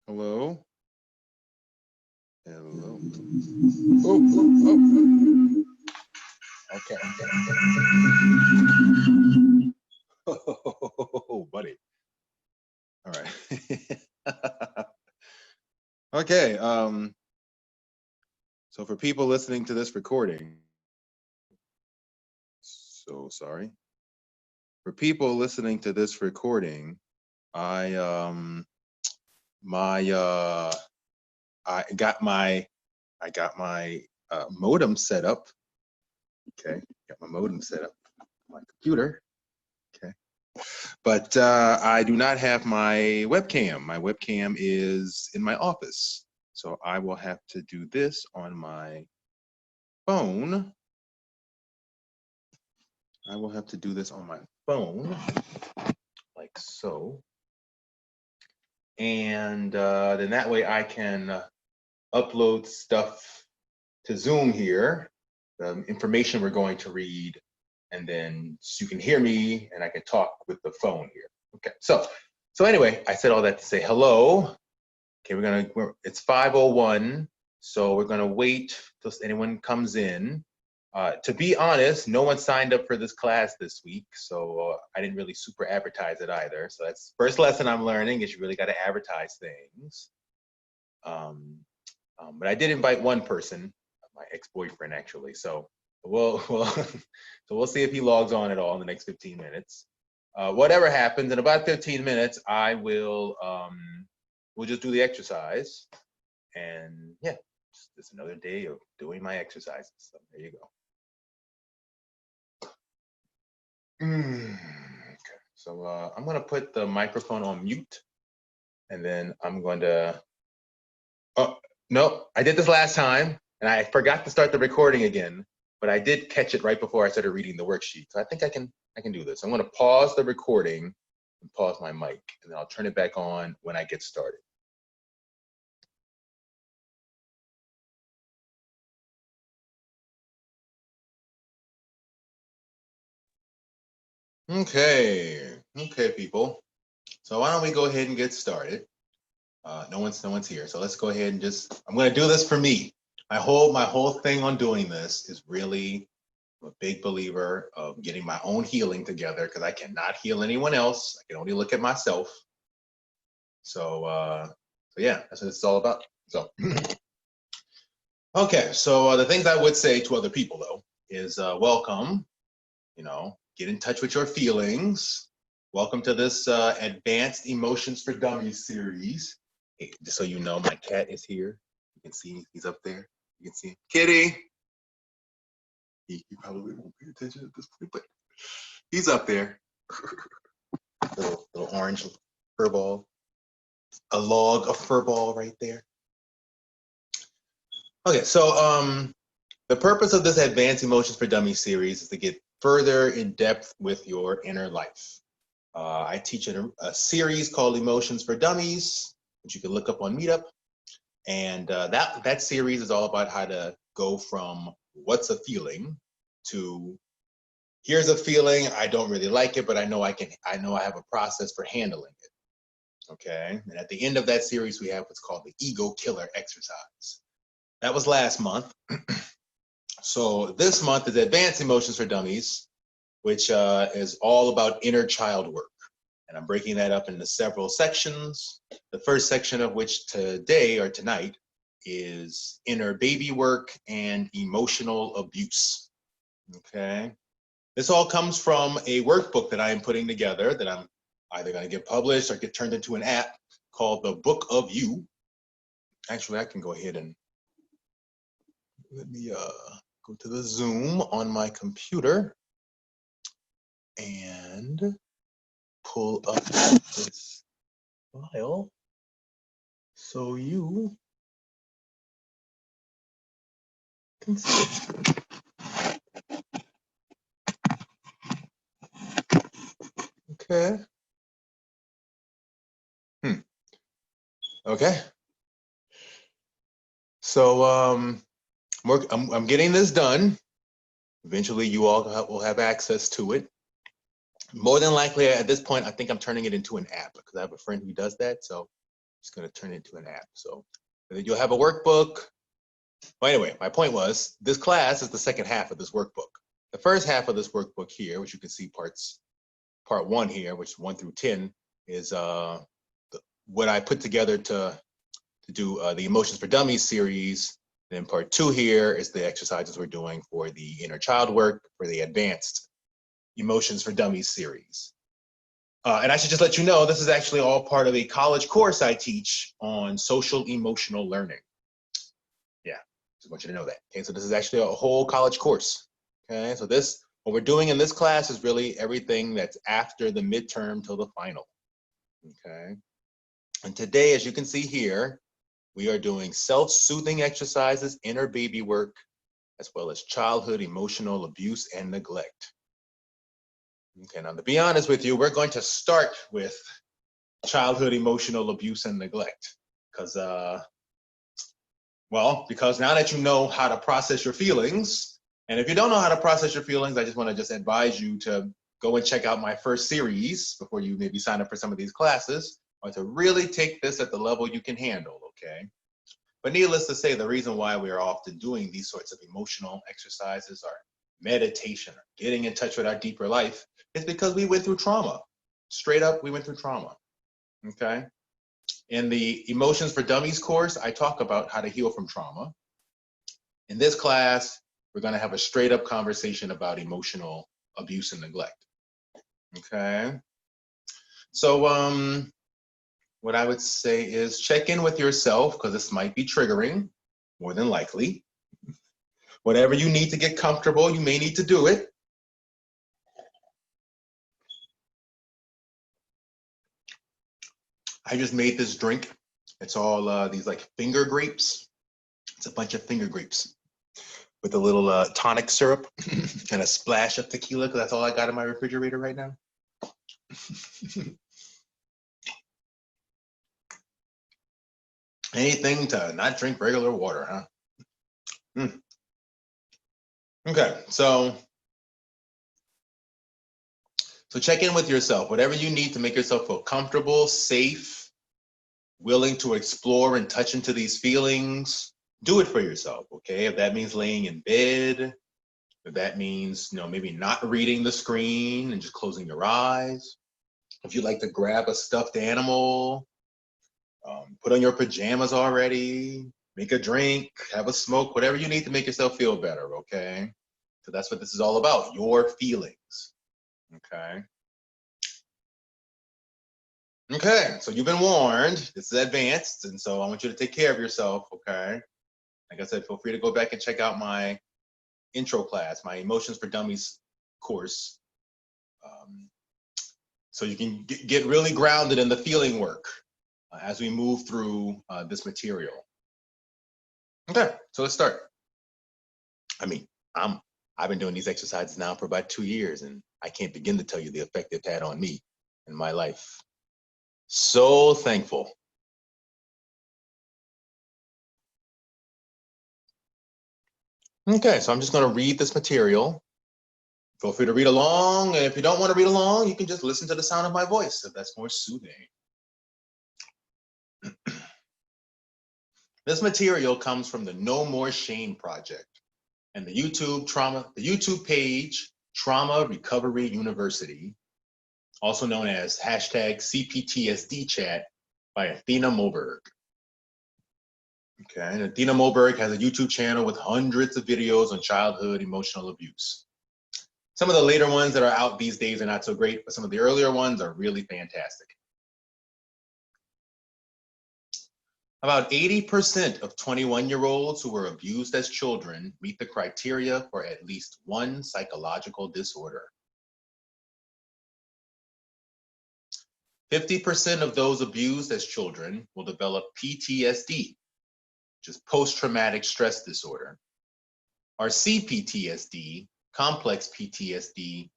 Hello? Hello? Oh. Okay. Oh, buddy. All right. Okay. So for people listening to this recording, so sorry. For people listening to this recording, I got my modem set up. Okay, got my modem set up on my computer. Okay, but I do not have my webcam. My webcam is in my office, so I will have to do this on my phone. I will have to do this on my phone, like so. And then that way I can upload stuff to Zoom here, the information we're going to read, and then you can hear me and I can talk with the phone here. Okay, so anyway, I said all that to say hello. Okay, it's 5:01, so we're gonna wait till anyone comes in. To be honest, no one signed up for this class this week, so I didn't really super advertise it either. So that's the first lesson I'm learning, is you really got to advertise things. But I did invite one person, my ex-boyfriend actually. So we'll see if he logs on at all in the next 15 minutes. Whatever happens, in about 15 minutes, we'll just do the exercise, and yeah, just another day of doing my exercises. So there you go. Okay, so I'm gonna put the microphone on mute, and then I'm going to. Oh no, I did this last time, and I forgot to start the recording again. But I did catch it right before I started reading the worksheet, so I think I can do this. I'm gonna pause the recording and pause my mic, and then I'll turn it back on when I get started. Okay, people. So why don't we go ahead and get started? No one's here, so let's go ahead and I'm going to do this for me. My whole thing on doing this is really, I'm a big believer of getting my own healing together, because I cannot heal anyone else. I can only look at myself. So yeah, that's what it's all about. So okay, so the things I would say to other people though is welcome. Get in touch with your feelings. Welcome to this Advanced Emotions for Dummies series. Hey, just so you know, my cat is here. You can see he's up there. You can see him. Kitty. He probably won't pay attention at this point, but he's up there. little orange fur ball. A log of fur ball right there. Okay, so the purpose of this Advanced Emotions for Dummies series is to get further in depth with your inner life. I teach a series called Emotions for Dummies, which you can look up on Meetup. And that series is all about how to go from what's a feeling to here's a feeling, I don't really like it, but I know I have a process for handling it. Okay. And at the end of that series, we have what's called the ego killer exercise. That was last month. So this month is Advanced Emotions for Dummies, which is all about inner child work. And I'm breaking that up into several sections. The first section of which today or tonight is inner baby work and emotional abuse. Okay. This all comes from a workbook that I am putting together that I'm either going to get published or get turned into an app called the Book of You. Actually, I can go ahead and let me go to the Zoom on my computer and pull up this file so you can see it. Okay. Okay. So I'm getting this done. Eventually, you all will have access to it. More than likely, at this point, I think I'm turning it into an app because I have a friend who does that. So Just going to turn it into an app. So you'll have a workbook. Well, anyway, my point was this class is the second half of this workbook. The first half of this workbook here, which you can see part 1 here, which is 1 through 10, is what I put together to do the Emotions for Dummies series. Then part 2 here is the exercises we're doing for the inner child work for the Advanced Emotions for Dummies series. And I should just let you know, this is actually all part of a college course I teach on social emotional learning. Yeah, just want you to know that. Okay, so this is actually a whole college course. Okay, so what we're doing in this class is really everything that's after the midterm till the final. Okay, and today, as you can see here, we are doing self-soothing exercises, inner baby work, as well as childhood emotional abuse and neglect. Okay, now to be honest with you, we're going to start with childhood emotional abuse and neglect because now that you know how to process your feelings, and if you don't know how to process your feelings, I just want to advise you to go and check out my first series before you maybe sign up for some of these classes, or to really take this at the level you can handle, okay? But needless to say, the reason why we are often doing these sorts of emotional exercises or meditation, or getting in touch with our deeper life, is because we went through trauma. Straight up, we went through trauma, okay? In the Emotions for Dummies course, I talk about how to heal from trauma. In this class, we're going to have a straight up conversation about emotional abuse and neglect, okay? So what I would say is check in with yourself, because this might be triggering, more than likely. Whatever you need to get comfortable, you may need to do it. I just made this drink. It's all these like finger grapes. It's a bunch of finger grapes with a little tonic syrup and a splash of tequila, because that's all I got in my refrigerator right now. Anything to not drink regular water, huh? Okay, so check in with yourself. Whatever you need to make yourself feel comfortable, safe, willing to explore and touch into these feelings, do it for yourself, okay? If that means laying in bed, if that means, maybe not reading the screen and just closing your eyes. If you like to grab a stuffed animal, put on your pajamas already, make a drink, have a smoke, whatever you need to make yourself feel better, okay? So that's what this is all about, your feelings, okay? Okay, so you've been warned. This is advanced, and so I want you to take care of yourself, okay? Like I said, feel free to go back and check out my intro class, my Emotions for Dummies course, so you can get really grounded in the feeling work as we move through this material. Okay, so let's start. I mean, I've been doing these exercises now for about 2 years, and I can't begin to tell you the effect they've had on me in my life. So thankful. Okay, so I'm just going to read this material. Feel free to read along, and if you don't want to read along, you can just listen to the sound of my voice if that's more soothing. This material comes from the No More Shame Project and the YouTube page Trauma Recovery University, also known as #CPTSD chat by Athena Moberg. Okay, and Athena Moberg has a YouTube channel with hundreds of videos on childhood emotional abuse. Some of the later ones that are out these days are not so great, but some of the earlier ones are really fantastic. About 80% of 21-year-olds who were abused as children meet the criteria for at least one psychological disorder. 50% of those abused as children will develop PTSD, which is post-traumatic stress disorder, or CPTSD, complex PTSD,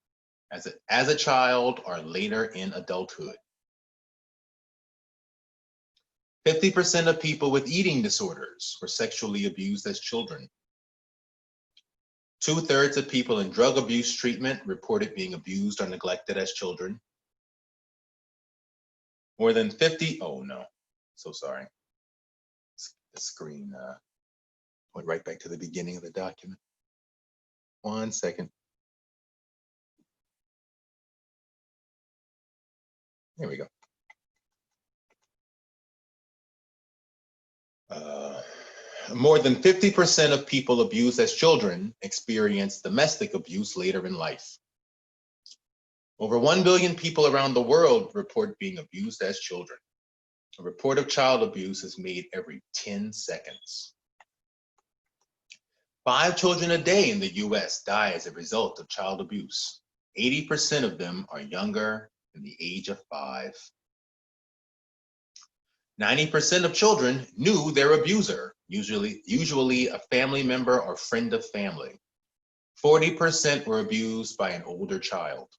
as a child or later in adulthood. 50% of people with eating disorders were sexually abused as children. 2/3 of people in drug abuse treatment reported being abused or neglected as children. More than 50, oh no. So sorry. The screen went right back to the beginning of the document. 1 second. There we go. More than 50% of people abused as children experience domestic abuse later in life. Over 1 billion people around the world report being abused as children. A report of child abuse is made every 10 seconds. 5 children a day in the US die as a result of child abuse. 80% of them are younger than the age of 5. 90% of children knew their abuser, usually a family member or friend of family. 40% were abused by an older child.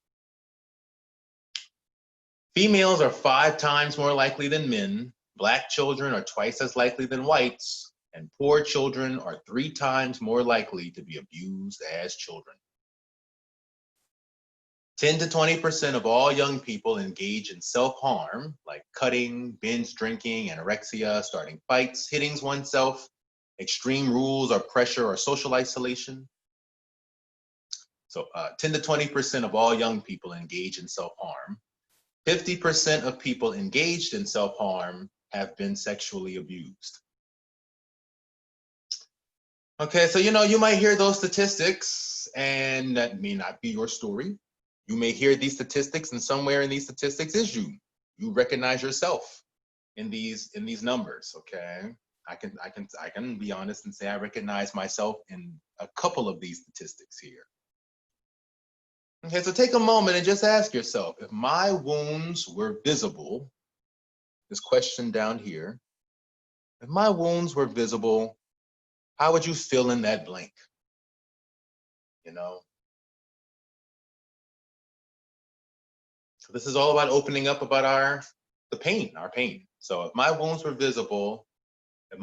Females are 5 times more likely than men. Black children are twice as likely than whites, and poor children are 3 times more likely to be abused as children. 10 to 20% of all young people engage in self-harm, like cutting, binge drinking, anorexia, starting fights, hitting oneself, extreme rules or pressure or social isolation. So 10 to 20% of all young people engage in self-harm. 50% of people engaged in self-harm have been sexually abused. Okay, so you might hear those statistics, and that may not be your story. You may hear these statistics, and somewhere in these statistics is you. You recognize yourself in these numbers. Okay, I can be honest and say I recognize myself in a couple of these statistics here. Okay, so take a moment and just ask yourself, if my wounds were visible, this question down here, if my wounds were visible, how would you fill in that blank? So this is all about opening up about our pain. So if my wounds were visible, the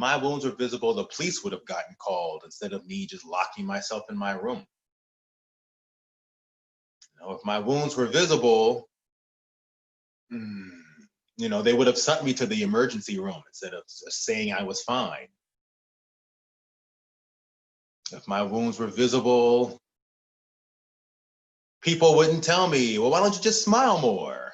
police would have gotten called instead of me just locking myself in my room. If my wounds were visible, they would have sent me to the emergency room instead of saying I was fine. If my wounds were visible, people wouldn't tell me, well, why don't you just smile more?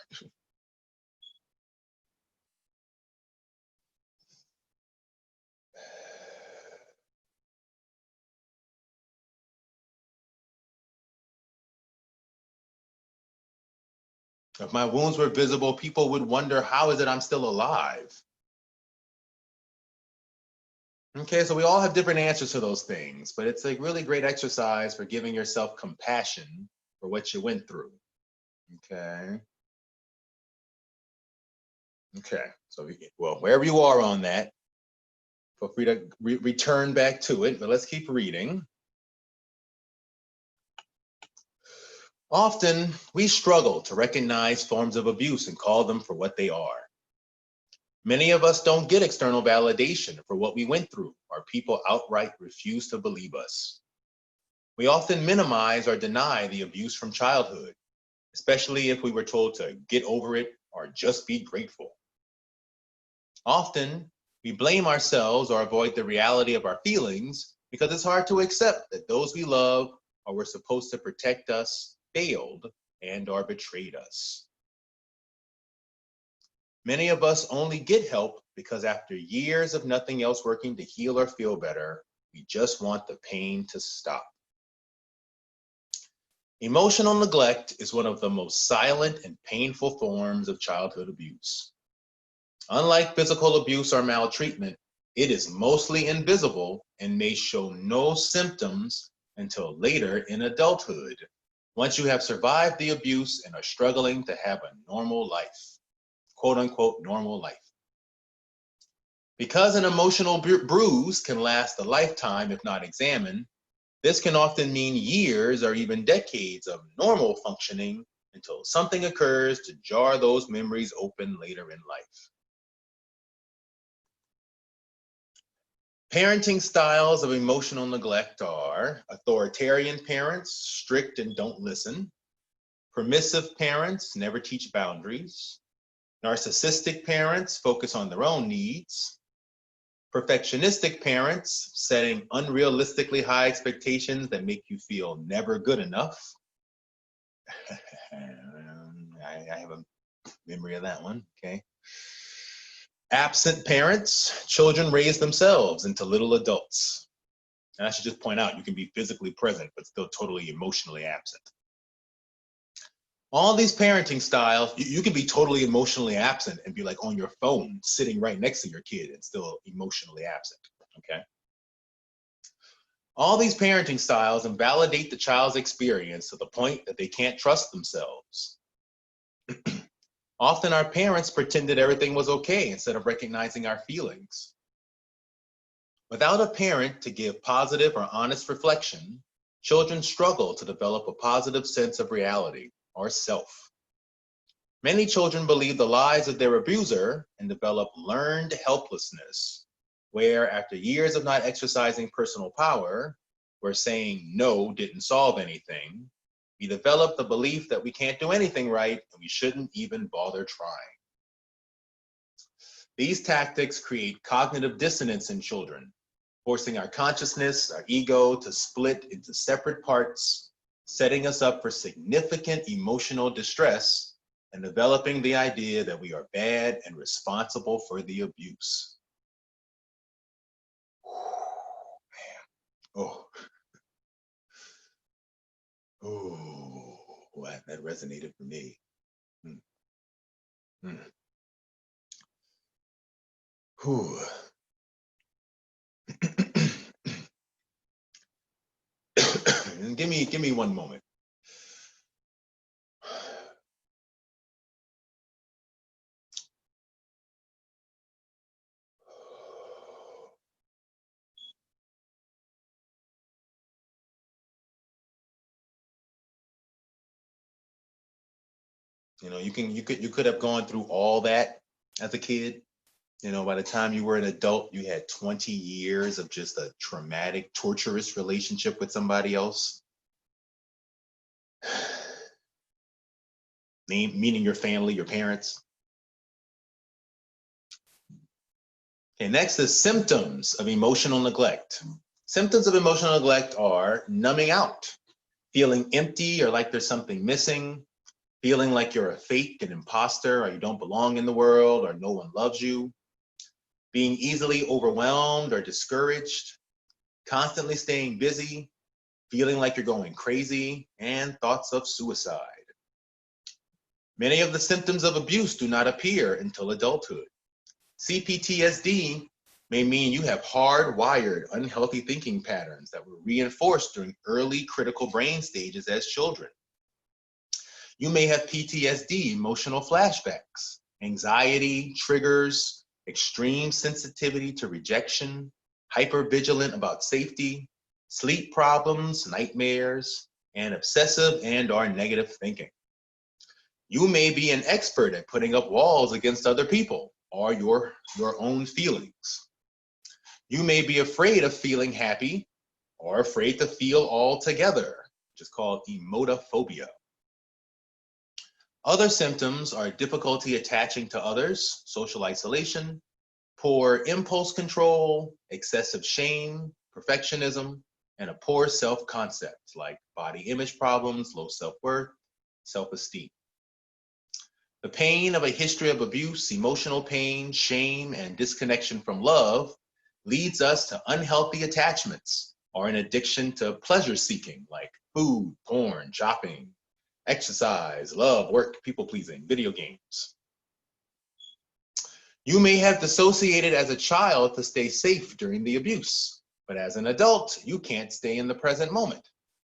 If my wounds were visible, people would wonder, how is it I'm still alive? Okay, so we all have different answers to those things, but it's a really great exercise for giving yourself compassion for what you went through. Okay. Okay, so wherever you are on that, feel free to return back to it, but let's keep reading. Often, we struggle to recognize forms of abuse and call them for what they are. Many of us don't get external validation for what we went through, or people outright refuse to believe us. We often minimize or deny the abuse from childhood, especially if we were told to get over it or just be grateful. Often, we blame ourselves or avoid the reality of our feelings because it's hard to accept that those we love or were supposed to protect us failed and or betrayed us. Many of us only get help because after years of nothing else working to heal or feel better, we just want the pain to stop. Emotional neglect is one of the most silent and painful forms of childhood abuse. Unlike physical abuse or maltreatment, it is mostly invisible and may show no symptoms until later in adulthood, once you have survived the abuse and are struggling to have a normal life, quote unquote, normal life. Because an emotional bruise can last a lifetime if not examined, this can often mean years or even decades of normal functioning until something occurs to jar those memories open later in life. Parenting styles of emotional neglect are authoritarian parents, strict and don't listen. Permissive parents never teach boundaries. Narcissistic parents focus on their own needs. Perfectionistic parents setting unrealistically high expectations that make you feel never good enough. I have a memory of that one, okay. Absent parents, children raise themselves into little adults. And I should just point out, you can be physically present, but still totally emotionally absent. All these parenting styles, you can be totally emotionally absent and be like on your phone, sitting right next to your kid and still emotionally absent, okay? All these parenting styles invalidate the child's experience to the point that they can't trust themselves. Often our parents pretended everything was okay instead of recognizing our feelings. Without a parent to give positive or honest reflection, children struggle to develop a positive sense of reality or self. Many children believe the lies of their abuser and develop learned helplessness, where after years of not exercising personal power, where saying no didn't solve anything, we develop the belief that we can't do anything right and we shouldn't even bother trying. These tactics create cognitive dissonance in children, forcing our consciousness, our ego to split into separate parts, setting us up for significant emotional distress and developing the idea that we are bad and responsible for the abuse. Oh, that resonated for me. Mm. Mm. Give me one moment. You know, you could have gone through all that as a kid. You know, by the time you were an adult, you had 20 years of just a traumatic, torturous relationship with somebody else. Meaning your family, your parents. Okay, next is symptoms of emotional neglect. Symptoms of emotional neglect are numbing out, feeling empty or like there's something missing, feeling like you're a fake, an imposter, or you don't belong in the world, or no one loves you, being easily overwhelmed or discouraged, constantly staying busy, feeling like you're going crazy, and thoughts of suicide. Many of the symptoms of abuse do not appear until adulthood. CPTSD may mean you have hardwired unhealthy thinking patterns that were reinforced during early critical brain stages as children. You may have PTSD, emotional flashbacks, anxiety, triggers, extreme sensitivity to rejection, hypervigilant about safety, sleep problems, nightmares, and obsessive and/or negative thinking. You may be an expert at putting up walls against other people or your own feelings. You may be afraid of feeling happy or afraid to feel altogether, which is called emotiphobia. Other symptoms are difficulty attaching to others, social isolation, poor impulse control, excessive shame, perfectionism, and a poor self-concept like body image problems, low self-worth, self-esteem. The pain of a history of abuse, emotional pain, shame, and disconnection from love leads us to unhealthy attachments or an addiction to pleasure seeking like food, porn, shopping, exercise, love, work, people pleasing, video games. You may have dissociated as a child to stay safe during the abuse, but as an adult, you can't stay in the present moment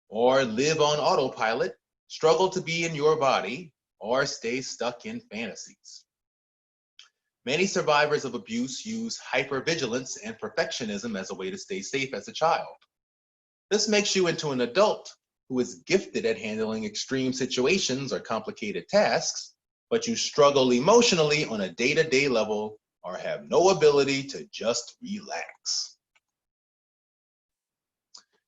or live on autopilot, struggle to be in your body, or stay stuck in fantasies. Many survivors of abuse use hypervigilance and perfectionism as a way to stay safe as a child. This makes you into an adult who is gifted at handling extreme situations or complicated tasks, but you struggle emotionally on a day-to-day level or have no ability to just relax.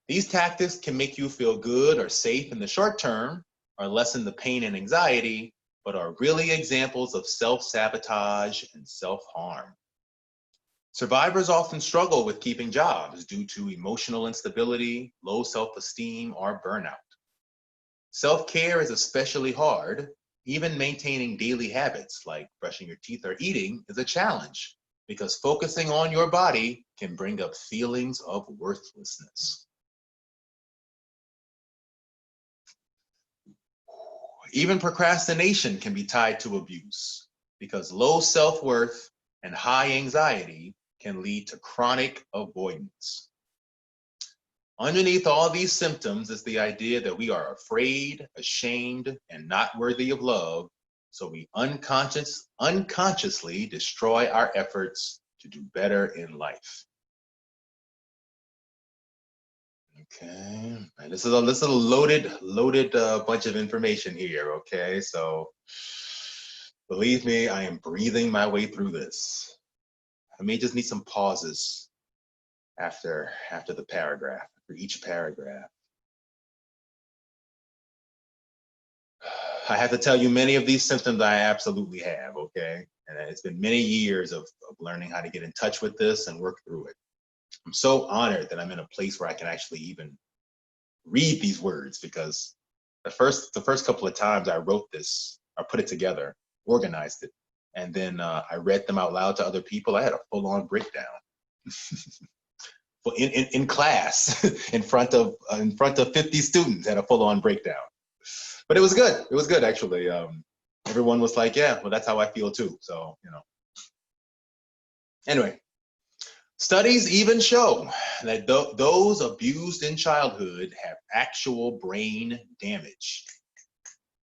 These tactics can make you feel good or safe in the short term or lessen the pain and anxiety, but are really examples of self-sabotage and self-harm. Survivors often struggle with keeping jobs due to emotional instability, low self-esteem, or burnout. Self-care is especially hard. Even maintaining daily habits like brushing your teeth or eating is a challenge because focusing on your body can bring up feelings of worthlessness. Even procrastination can be tied to abuse because low self-worth and high anxiety can lead to chronic avoidance. Underneath all these symptoms is the idea that we are afraid, ashamed, and not worthy of love, so we unconsciously destroy our efforts to do better in life. Okay, and this is a loaded bunch of information here. Okay, so believe me, I am breathing my way through this. I may just need some pauses after the paragraph, after each paragraph. I have to tell you, many of these symptoms I absolutely have, okay? And it's been many years of learning how to get in touch with this and work through it. I'm so honored that I'm in a place where I can actually even read these words, because the first couple of times I wrote this, I put it together, organized it, and then I read them out loud to other people. I had a full-on breakdown. in class, in front of 50 students, had a full-on breakdown. But it was good. It was good, actually. Everyone was like, yeah, well, that's how I feel too. So, Anyway, studies even show that those abused in childhood have actual brain damage.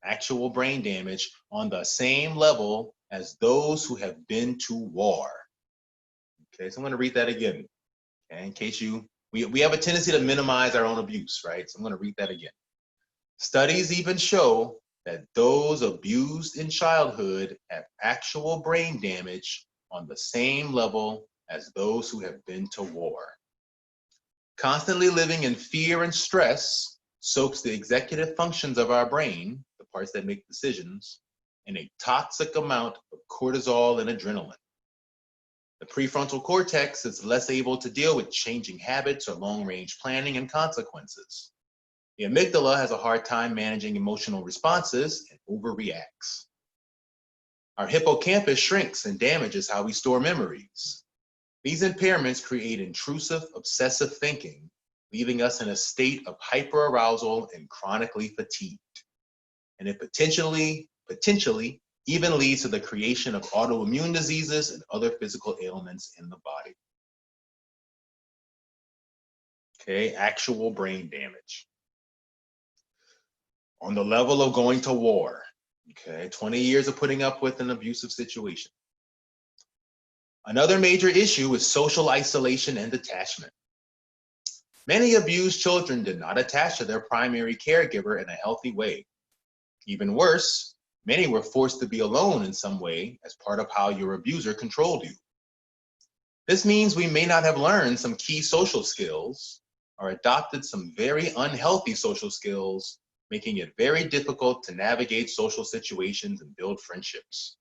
Actual brain damage on the same level as those who have been to war. Okay, so I'm going to read that again. Okay, in case we have a tendency to minimize our own abuse, right? So I'm going to read that again. Studies even show that those abused in childhood have actual brain damage on the same level as those who have been to war. Constantly living in fear and stress soaks the executive functions of our brain, the parts that make decisions, in a toxic amount of cortisol and adrenaline. The prefrontal cortex is less able to deal with changing habits or long-range planning and consequences. The amygdala has a hard time managing emotional responses and overreacts. Our hippocampus shrinks and damages how we store memories. These impairments create intrusive, obsessive thinking, leaving us in a state of hyperarousal and chronically fatigued. And it potentially even leads to the creation of autoimmune diseases and other physical ailments in the body. Okay, actual brain damage. On the level of going to war. Okay, 20 years of putting up with an abusive situation. Another major issue is social isolation and detachment. Many abused children did not attach to their primary caregiver in a healthy way. Even worse, many were forced to be alone in some way as part of how your abuser controlled you. This means we may not have learned some key social skills or adopted some very unhealthy social skills, making it very difficult to navigate social situations and build friendships.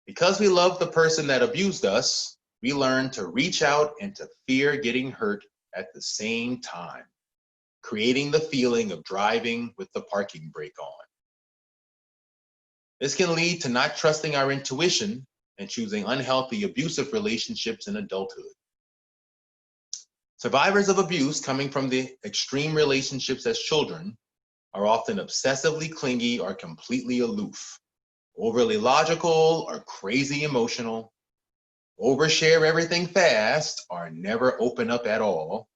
Because we love the person that abused us, we learn to reach out and to fear getting hurt at the same time, creating the feeling of driving with the parking brake on. This can lead to not trusting our intuition and choosing unhealthy, abusive relationships in adulthood. Survivors of abuse coming from the extreme relationships as children are often obsessively clingy or completely aloof, overly logical or crazy emotional, overshare everything fast or never open up at all,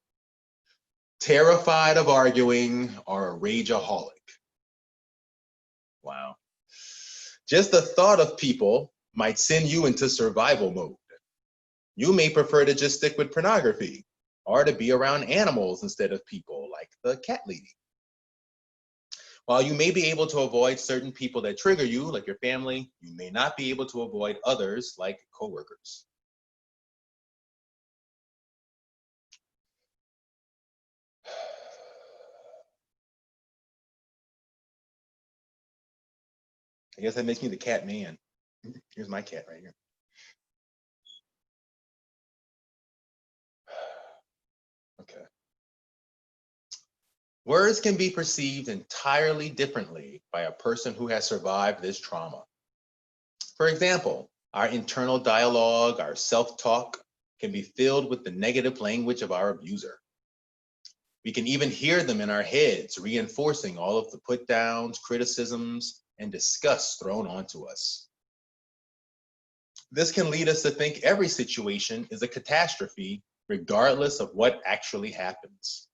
terrified of arguing, or a rageaholic. Wow. Just the thought of people might send you into survival mode. You may prefer to just stick with pornography or to be around animals instead of people, like the cat lady. While you may be able to avoid certain people that trigger you, like your family, you may not be able to avoid others, like coworkers. I guess that makes me the cat man. Here's my cat right here. Okay. Words can be perceived entirely differently by a person who has survived this trauma. For example, our internal dialogue, our self-talk, can be filled with the negative language of our abuser. We can even hear them in our heads, reinforcing all of the put downs, criticisms, and disgust thrown onto us. This can lead us to think every situation is a catastrophe, regardless of what actually happens.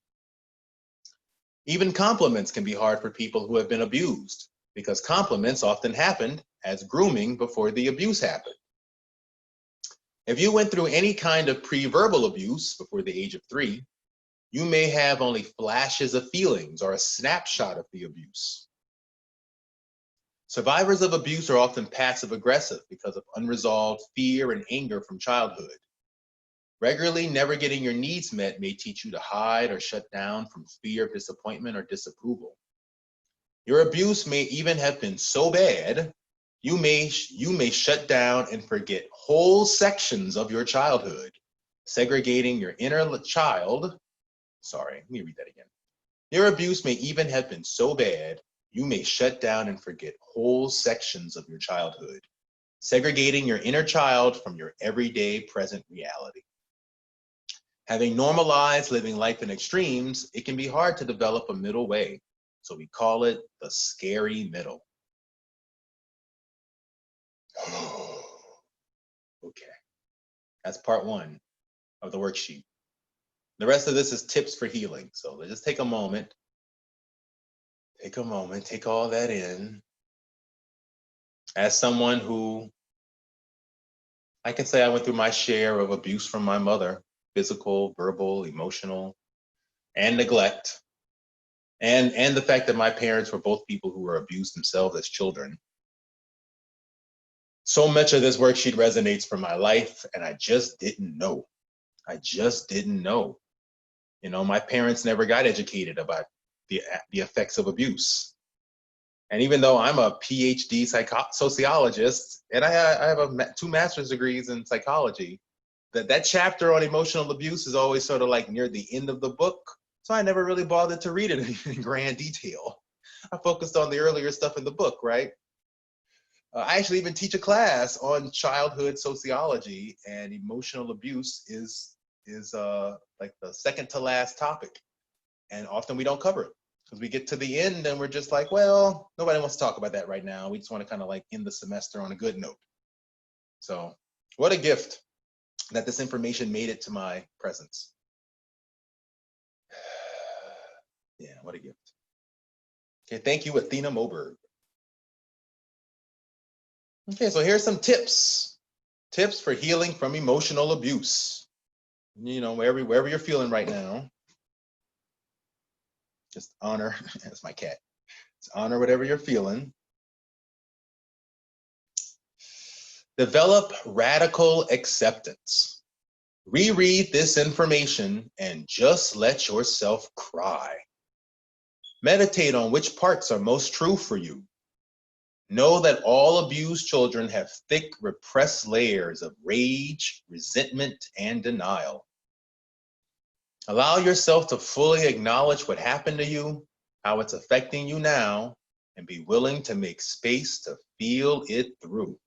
Even compliments can be hard for people who have been abused, because compliments often happened as grooming before the abuse happened. If you went through any kind of pre-verbal abuse before the age of 3, you may have only flashes of feelings or a snapshot of the abuse. Survivors of abuse are often passive-aggressive because of unresolved fear and anger from childhood. Regularly never getting your needs met may teach you to hide or shut down from fear of disappointment or disapproval. Your abuse may even have been so bad, you may shut down and forget whole sections of your childhood, segregating your inner child. Sorry, let me read that again. Your abuse may even have been so bad, you may shut down and forget whole sections of your childhood, segregating your inner child from your everyday present reality. Having normalized living life in extremes, it can be hard to develop a middle way. So we call it the scary middle. Okay, that's part 1 of the worksheet. The rest of this is tips for healing. So let's just take a moment. Take a moment, take all that in. As someone who, I can say I went through my share of abuse from my mother, physical, verbal, emotional, and neglect. And the fact that my parents were both people who were abused themselves as children. So much of this worksheet resonates from my life, and I just didn't know. I just didn't know. You know, my parents never got educated about the effects of abuse. And even though I'm a PhD sociologist, and I have 2 master's degrees in psychology, that chapter on emotional abuse is always sort of like near the end of the book. So I never really bothered to read it in grand detail. I focused on the earlier stuff in the book, right? I actually even teach a class on childhood sociology, and emotional abuse is like the second to last topic. And often we don't cover it because we get to the end and we're just like, well, nobody wants to talk about that right now. We just want to kind of like end the semester on a good note. So what a gift that this information made it to my presence. Yeah, what a gift. Okay, thank you, Athena Moberg. Okay, so here's some tips. Tips for healing from emotional abuse. You know, wherever you're feeling right now, just honor, that's my cat. Just honor whatever you're feeling. Develop radical acceptance. Reread this information and just let yourself cry. Meditate on which parts are most true for you. Know that all abused children have thick, repressed layers of rage, resentment, and denial. Allow yourself to fully acknowledge what happened to you, how it's affecting you now, and be willing to make space to feel it through.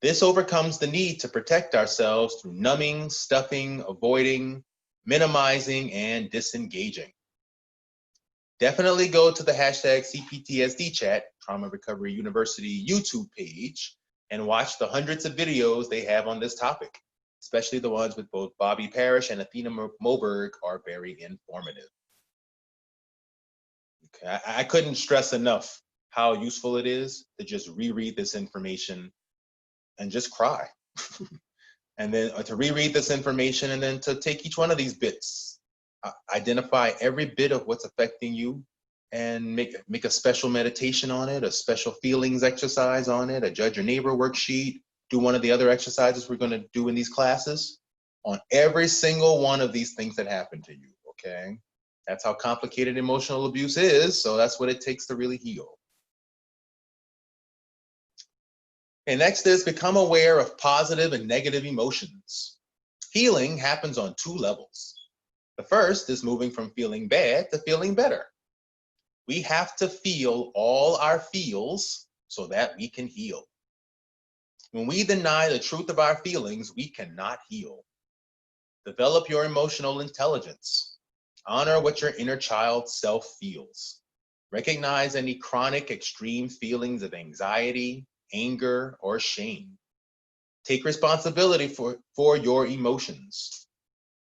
This overcomes the need to protect ourselves through numbing, stuffing, avoiding, minimizing, and disengaging. Definitely go to the hashtag CPTSD chat, Trauma Recovery University YouTube page, and watch the hundreds of videos they have on this topic, especially the ones with both Bobby Parrish and Athena Moberg are very informative. Okay, I couldn't stress enough how useful it is to just reread this information and just cry. And then to reread this information and then to take each one of these bits, identify every bit of what's affecting you and make a special meditation on it, a special feelings exercise on it, a judge your neighbor worksheet, do one of the other exercises we're gonna do in these classes on every single one of these things that happened to you, okay? That's how complicated emotional abuse is, so that's what it takes to really heal. And next is become aware of positive and negative emotions. Healing happens on two levels. The first is moving from feeling bad to feeling better. We have to feel all our feels so that we can heal. When we deny the truth of our feelings, we cannot heal. Develop your emotional intelligence. Honor what your inner child self feels. Recognize any chronic extreme feelings of anxiety, anger, or shame. Take responsibility for your emotions.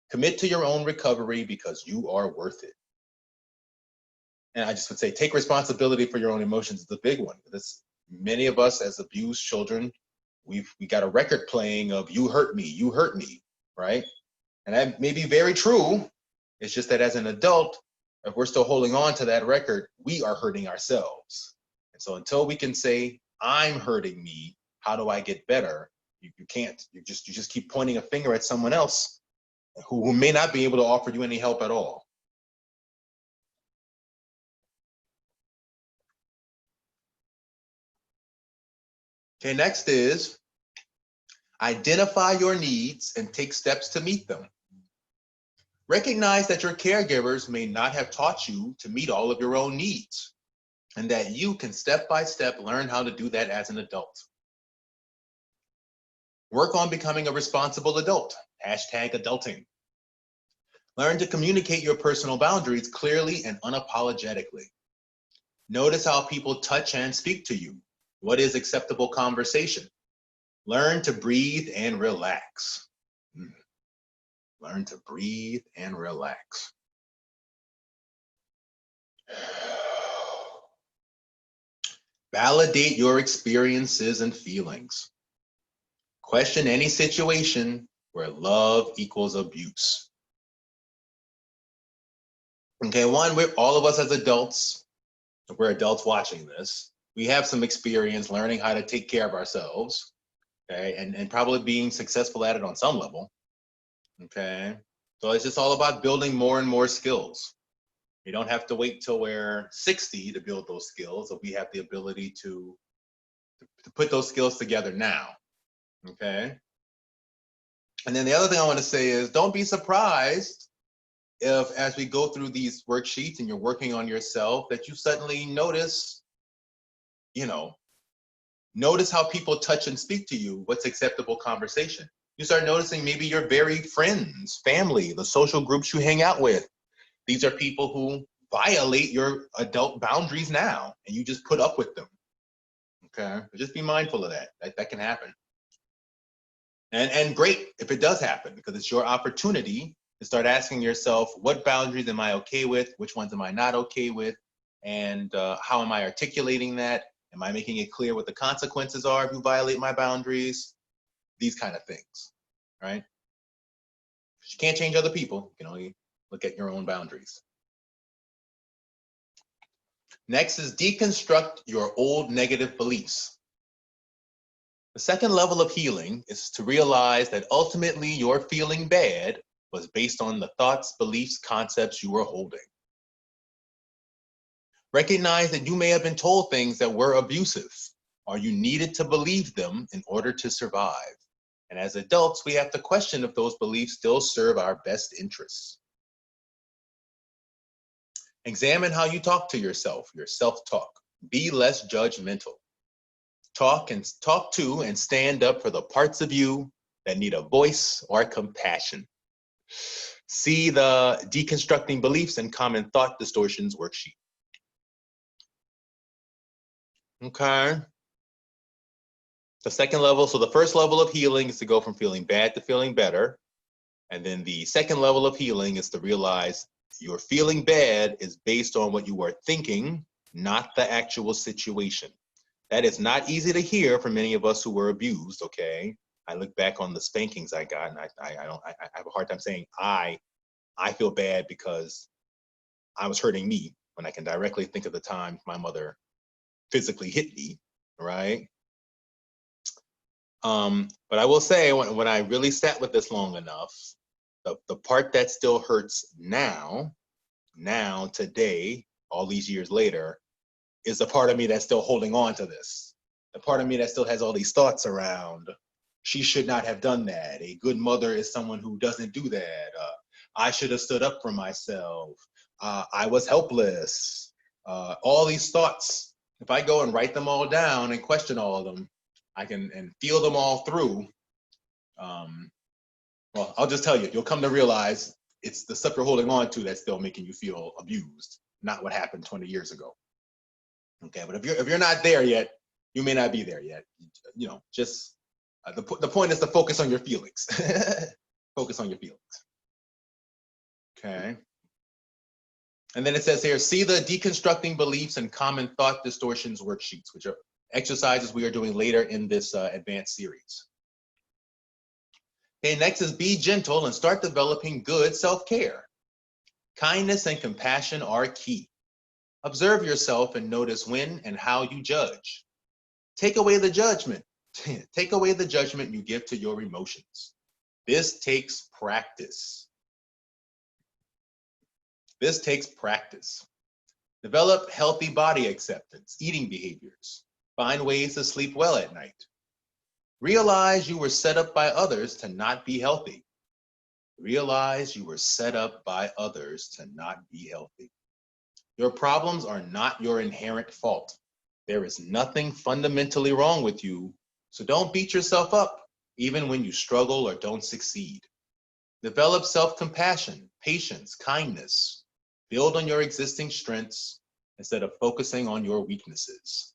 Commit to your own recovery because you are worth it. And I just would say take responsibility for your own emotions is the big one. Because many of us as abused children, we got a record playing of you hurt me, right? And that may be very true. It's just that as an adult, if we're still holding on to that record, we are hurting ourselves. And so until we can say, I'm hurting me, how do I get better? You can't. You just keep pointing a finger at someone else who may not be able to offer you any help at all. Okay, next is identify your needs and take steps to meet them. Recognize that your caregivers may not have taught you to meet all of your own needs, and that you can step by step learn how to do that as an adult. Work on becoming a responsible adult. #adulting. Learn to communicate your personal boundaries clearly and unapologetically. Notice how people touch and speak to you. What is acceptable conversation? Learn to breathe and relax. Learn to breathe and relax. Validate your experiences and feelings. Question any situation where love equals abuse. Okay, one, we're all of us as adults, if we're adults watching this, we have some experience learning how to take care of ourselves, okay, and probably being successful at it on some level, okay? So it's just all about building more and more skills. You don't have to wait till we're 60 to build those skills, so we have the ability to put those skills together now, okay? And then the other thing I want to say is don't be surprised if as we go through these worksheets and you're working on yourself that you suddenly notice, notice how people touch and speak to you, what's acceptable conversation. You start noticing maybe your very friends, family, the social groups you hang out with. These are people who violate your adult boundaries now, and you just put up with them. Okay, just be mindful of that. That can happen. And great if it does happen, because it's your opportunity to start asking yourself, what boundaries am I okay with? Which ones am I not okay with? And how am I articulating that? Am I making it clear what the consequences are if you violate my boundaries? These kind of things, right? You can't change other people. You can only look at your own boundaries. Next is deconstruct your old negative beliefs. The second level of healing is to realize that ultimately your feeling bad was based on the thoughts, beliefs, concepts you were holding. Recognize that you may have been told things that were abusive, or you needed to believe them in order to survive. And as adults, we have to question if those beliefs still serve our best interests. Examine how you talk to yourself, your self-talk. Be less judgmental. Talk to and stand up for the parts of you that need a voice or compassion. See the Deconstructing Beliefs and Common Thought Distortions worksheet. Okay. The second level, so the first level of healing is to go from feeling bad to feeling better. And then the second level of healing is to realize your feeling bad is based on what you are thinking, not the actual situation. That is not easy to hear for many of us who were abused, okay? I look back on the spankings I got, and I have a hard time saying I feel bad because I was hurting me when I can directly think of the time my mother physically hit me, right? But I will say when I really sat with this long enough, the part that still hurts now, today, all these years later, is the part of me that's still holding on to this. The part of me that still has all these thoughts around, she should not have done that. A good mother is someone who doesn't do that. I should have stood up for myself. I was helpless. All these thoughts, if I go and write them all down and question all of them, I can and feel them all through. Well, I'll just tell you, you'll come to realize it's the stuff you're holding on to that's still making you feel abused, not what happened 20 years ago. Okay, but if you're not there yet, you may not be there yet. You know, just the point is to focus on your feelings. Focus on your feelings. Okay. And then it says here, see the deconstructing beliefs and common thought distortions worksheets, which are exercises we are doing later in this advanced series. Okay, next is be gentle and start developing good self-care. Kindness and compassion are key. Observe yourself and notice when and how you judge. Take away the judgment. Take away the judgment you give to your emotions. This takes practice. This takes practice. Develop healthy body acceptance, eating behaviors. Find ways to sleep well at night. Realize you were set up by others to not be healthy. Realize you were set up by others to not be healthy. Your problems are not your inherent fault. There is nothing fundamentally wrong with you, so don't beat yourself up, even when you struggle or don't succeed. Develop self-compassion, patience, kindness. Build on your existing strengths instead of focusing on your weaknesses.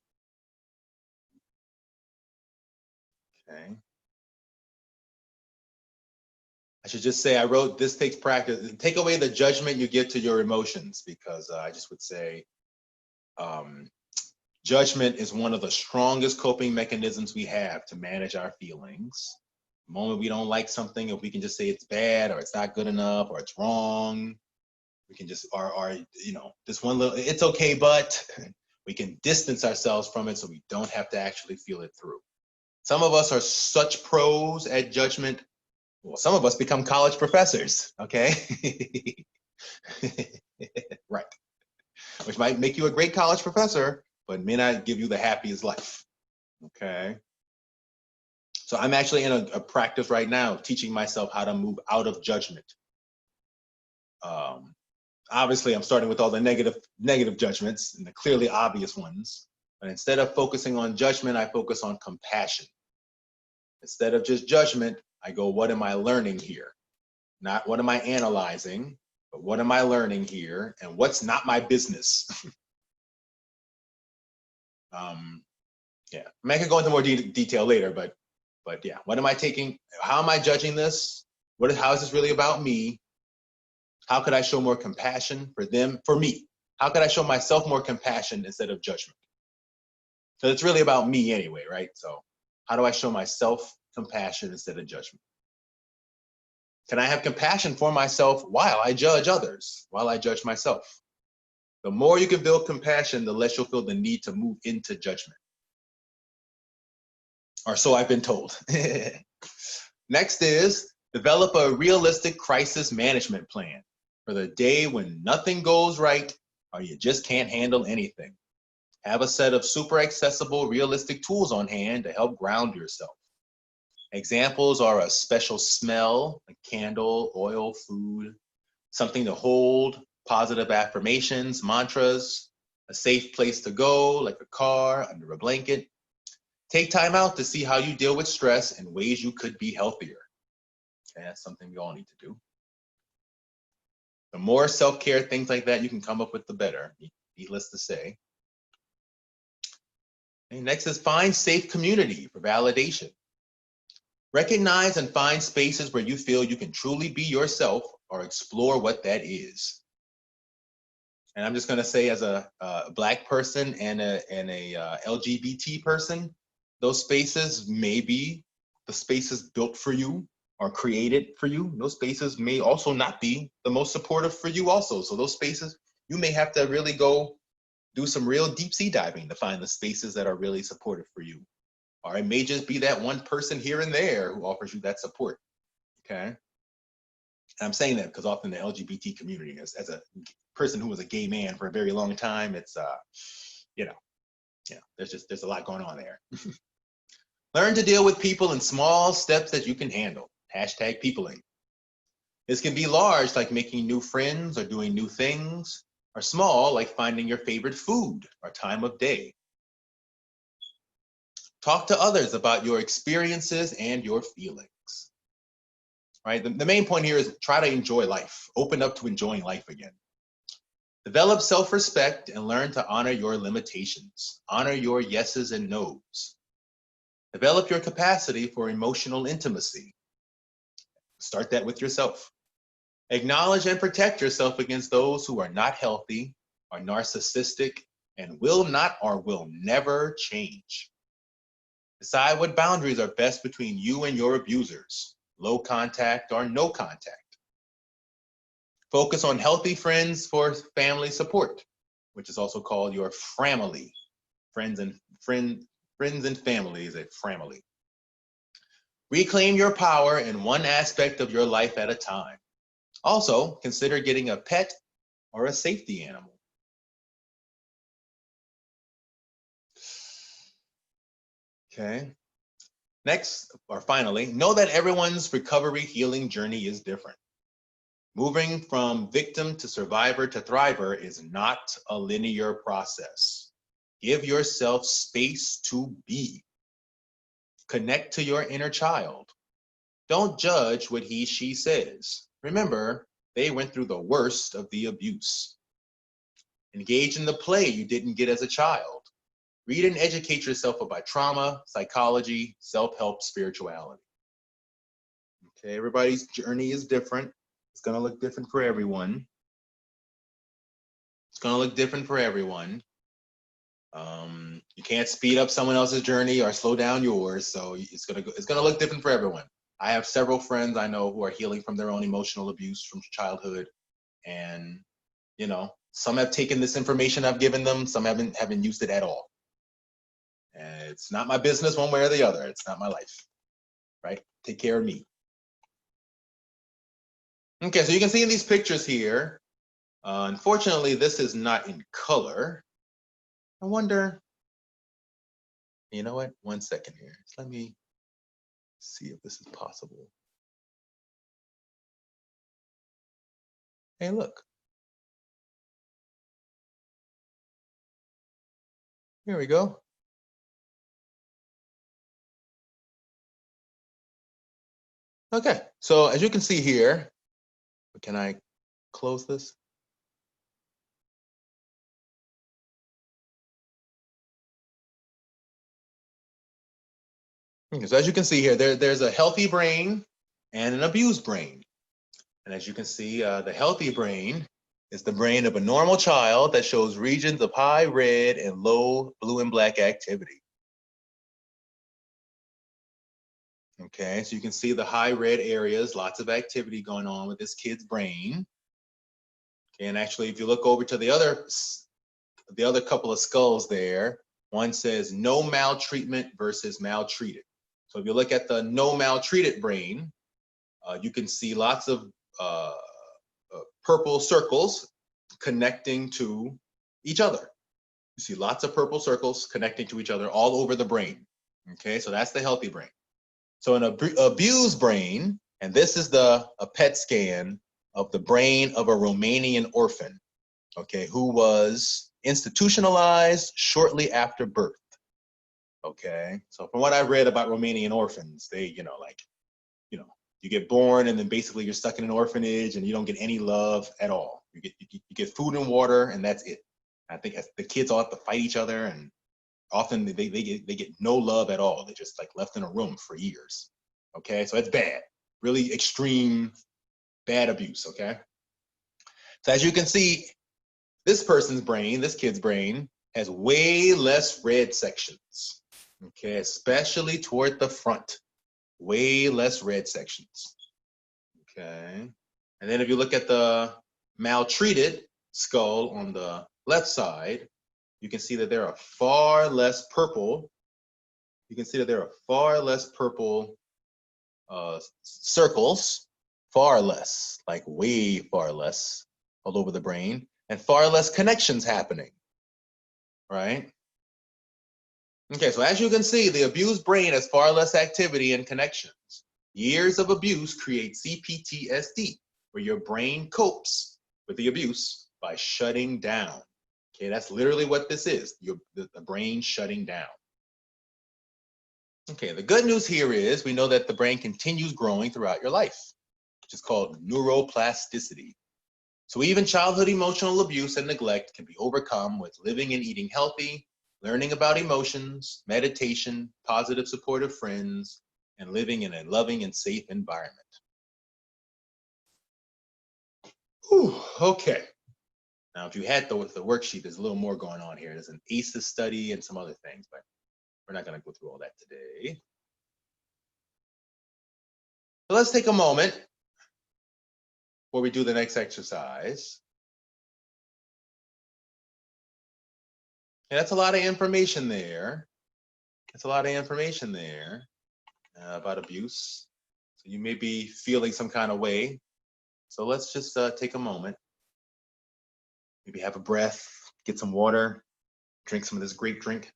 Okay. I should just say I wrote this takes practice. Take away the judgment you give to your emotions, because I just would say judgment is one of the strongest coping mechanisms we have to manage our feelings. The moment we don't like something, if we can just say it's bad or it's not good enough or it's wrong, we can just, you know, this one little, it's okay, but we can distance ourselves from it so we don't have to actually feel it through. Some of us are such pros at judgment. Well, some of us become college professors, okay? Right. Which might make you a great college professor, but may not give you the happiest life, okay? So I'm actually in a practice right now, teaching myself how to move out of judgment. Obviously, I'm starting with all the negative judgments and the clearly obvious ones. But instead of focusing on judgment, I focus on compassion. Instead of just judgment, I go, what am I learning here? Not what am I analyzing, but what am I learning here? And what's not my business? Yeah, I mean, I could go into more detail later, but yeah, what am I taking? How am I judging this? How is this really about me? How could I show more compassion for them, for me? How could I show myself more compassion instead of judgment? So it's really about me anyway, right? So how do I show myself compassion instead of judgment? Can I have compassion for myself while I judge others, while I judge myself? The more you can build compassion, the less you'll feel the need to move into judgment. Or so I've been told. Next is develop a realistic crisis management plan for the day when nothing goes right or you just can't handle anything. Have a set of super accessible, realistic tools on hand to help ground yourself. Examples are a special smell, a candle, oil, food, something to hold, positive affirmations, mantras, a safe place to go, like a car, under a blanket. Take time out to see how you deal with stress and ways you could be healthier. Okay, that's something we all need to do. The more self-care things like that you can come up with, the better, needless to say. And next is find safe community for validation. Recognize and find spaces where you feel you can truly be yourself or explore what that is. And I'm just going to say, as a Black person and a LGBT person, those spaces may be the spaces built for you or created for you. Those spaces may also not be the most supportive for you also. So those spaces, you may have to really go do some real deep sea diving to find the spaces that are really supportive for you. Or it may just be that one person here and there who offers you that support, okay? And I'm saying that because often the LGBT community, as a person who was a gay man for a very long time, it's, you know, Yeah, there's a lot going on there. Learn to deal with people in small steps that you can handle. Hashtag peopling. This can be large, like making new friends or doing new things, or small, like finding your favorite food or time of day. Talk to others about your experiences and your feelings. Right? The main point here is try to enjoy life. Open up to enjoying life again. Develop self-respect and learn to honor your limitations. Honor your yeses and nos. Develop your capacity for emotional intimacy. Start that with yourself. Acknowledge and protect yourself against those who are not healthy, are narcissistic, and will not or will never change. Decide what boundaries are best between you and your abusers, low contact or no contact. Focus on healthy friends for family support, which is also called your family. Friends and family is a family. Reclaim your power in one aspect of your life at a time. Also, consider getting a pet or a safety animal. Okay. Next, or finally, know that everyone's recovery healing journey is different. Moving from victim to survivor to thriver is not a linear process. Give yourself space to be. Connect to your inner child. Don't judge what she says. Remember, they went through the worst of the abuse. Engage in the play you didn't get as a child. Read and educate yourself about trauma, psychology, self-help, spirituality. Okay, everybody's journey is different. It's gonna look different for everyone. It's gonna look different for everyone. You can't speed up someone else's journey or slow down yours, so it's gonna look different for everyone. I have several friends I know who are healing from their own emotional abuse from childhood, and some have taken this information I've given them, some haven't used it at all. And it's not my business one way or the other. It's not my life, right? Take care of me. Okay, so you can see in these pictures here, unfortunately, this is not in color. I wonder, you know what? 1 second here. Let me see if this is possible. Hey, look. Here we go. Okay, so as you can see here, can I close this? Okay, so as you can see here, there's a healthy brain and an abused brain. And as you can see, the healthy brain is the brain of a normal child that shows regions of high red and low blue and black activity. Okay, so you can see the high red areas, lots of activity going on with this kid's brain. Okay, and actually, if you look over to the other couple of skulls there, one says no maltreatment versus maltreated. So if you look at the no maltreated brain, you can see lots of purple circles connecting to each other. You see lots of purple circles connecting to each other all over the brain. Okay, so that's the healthy brain. So an abused brain, and this is a PET scan of the brain of a Romanian orphan, okay, who was institutionalized shortly after birth. Okay, so from what I read about Romanian orphans, they, you get born and then basically you're stuck in an orphanage and you don't get any love at all. You get food and water and that's it. I think the kids all have to fight each other, and often they get no love at all. They're just like left in a room for years. Okay, so it's bad, really extreme, bad abuse. Okay, so as you can see, this person's brain, this kid's brain, has way less red sections. Okay, especially toward the front, way less red sections. Okay, and then if you look at the maltreated skull on the left side, you can see that there are far less purple. You can see that there are far less purple circles, far less, like way far less, all over the brain, and far less connections happening, right? Okay, so as you can see, the abused brain has far less activity and connections. Years of abuse create CPTSD, where your brain copes with the abuse by shutting down. Okay, that's literally what this is, the brain shutting down. Okay, the good news here is we know that the brain continues growing throughout your life, which is called neuroplasticity. So even childhood emotional abuse and neglect can be overcome with living and eating healthy, learning about emotions, meditation, positive supportive friends, and living in a loving and safe environment. Whew, okay. Now, if you had the worksheet, there's a little more going on here. There's an ACEs study and some other things, but we're not going to go through all that today. So let's take a moment before we do the next exercise. And that's a lot of information there. That's a lot of information there about abuse. So you may be feeling some kind of way. So let's just take a moment. Maybe have a breath, get some water, drink some of this grape drink.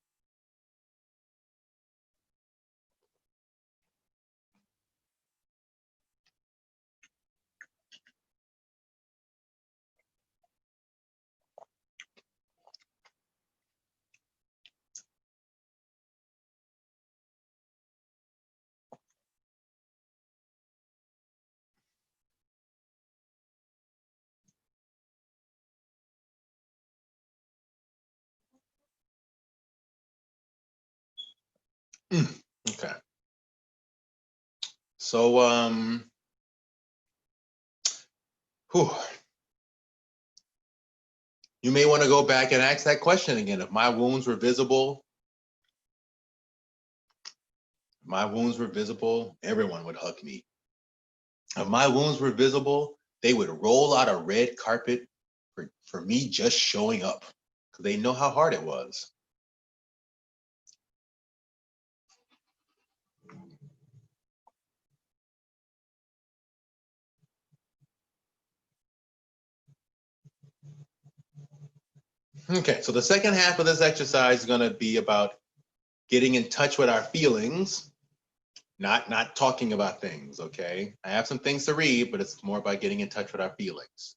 Okay. So, whew. You may want to go back and ask that question again. If my wounds were visible, everyone would hug me. If my wounds were visible, they would roll out a red carpet for me just showing up because they know how hard it was. Okay, so the second half of this exercise is going to be about getting in touch with our feelings, not talking about things, okay? I have some things to read, but it's more about getting in touch with our feelings.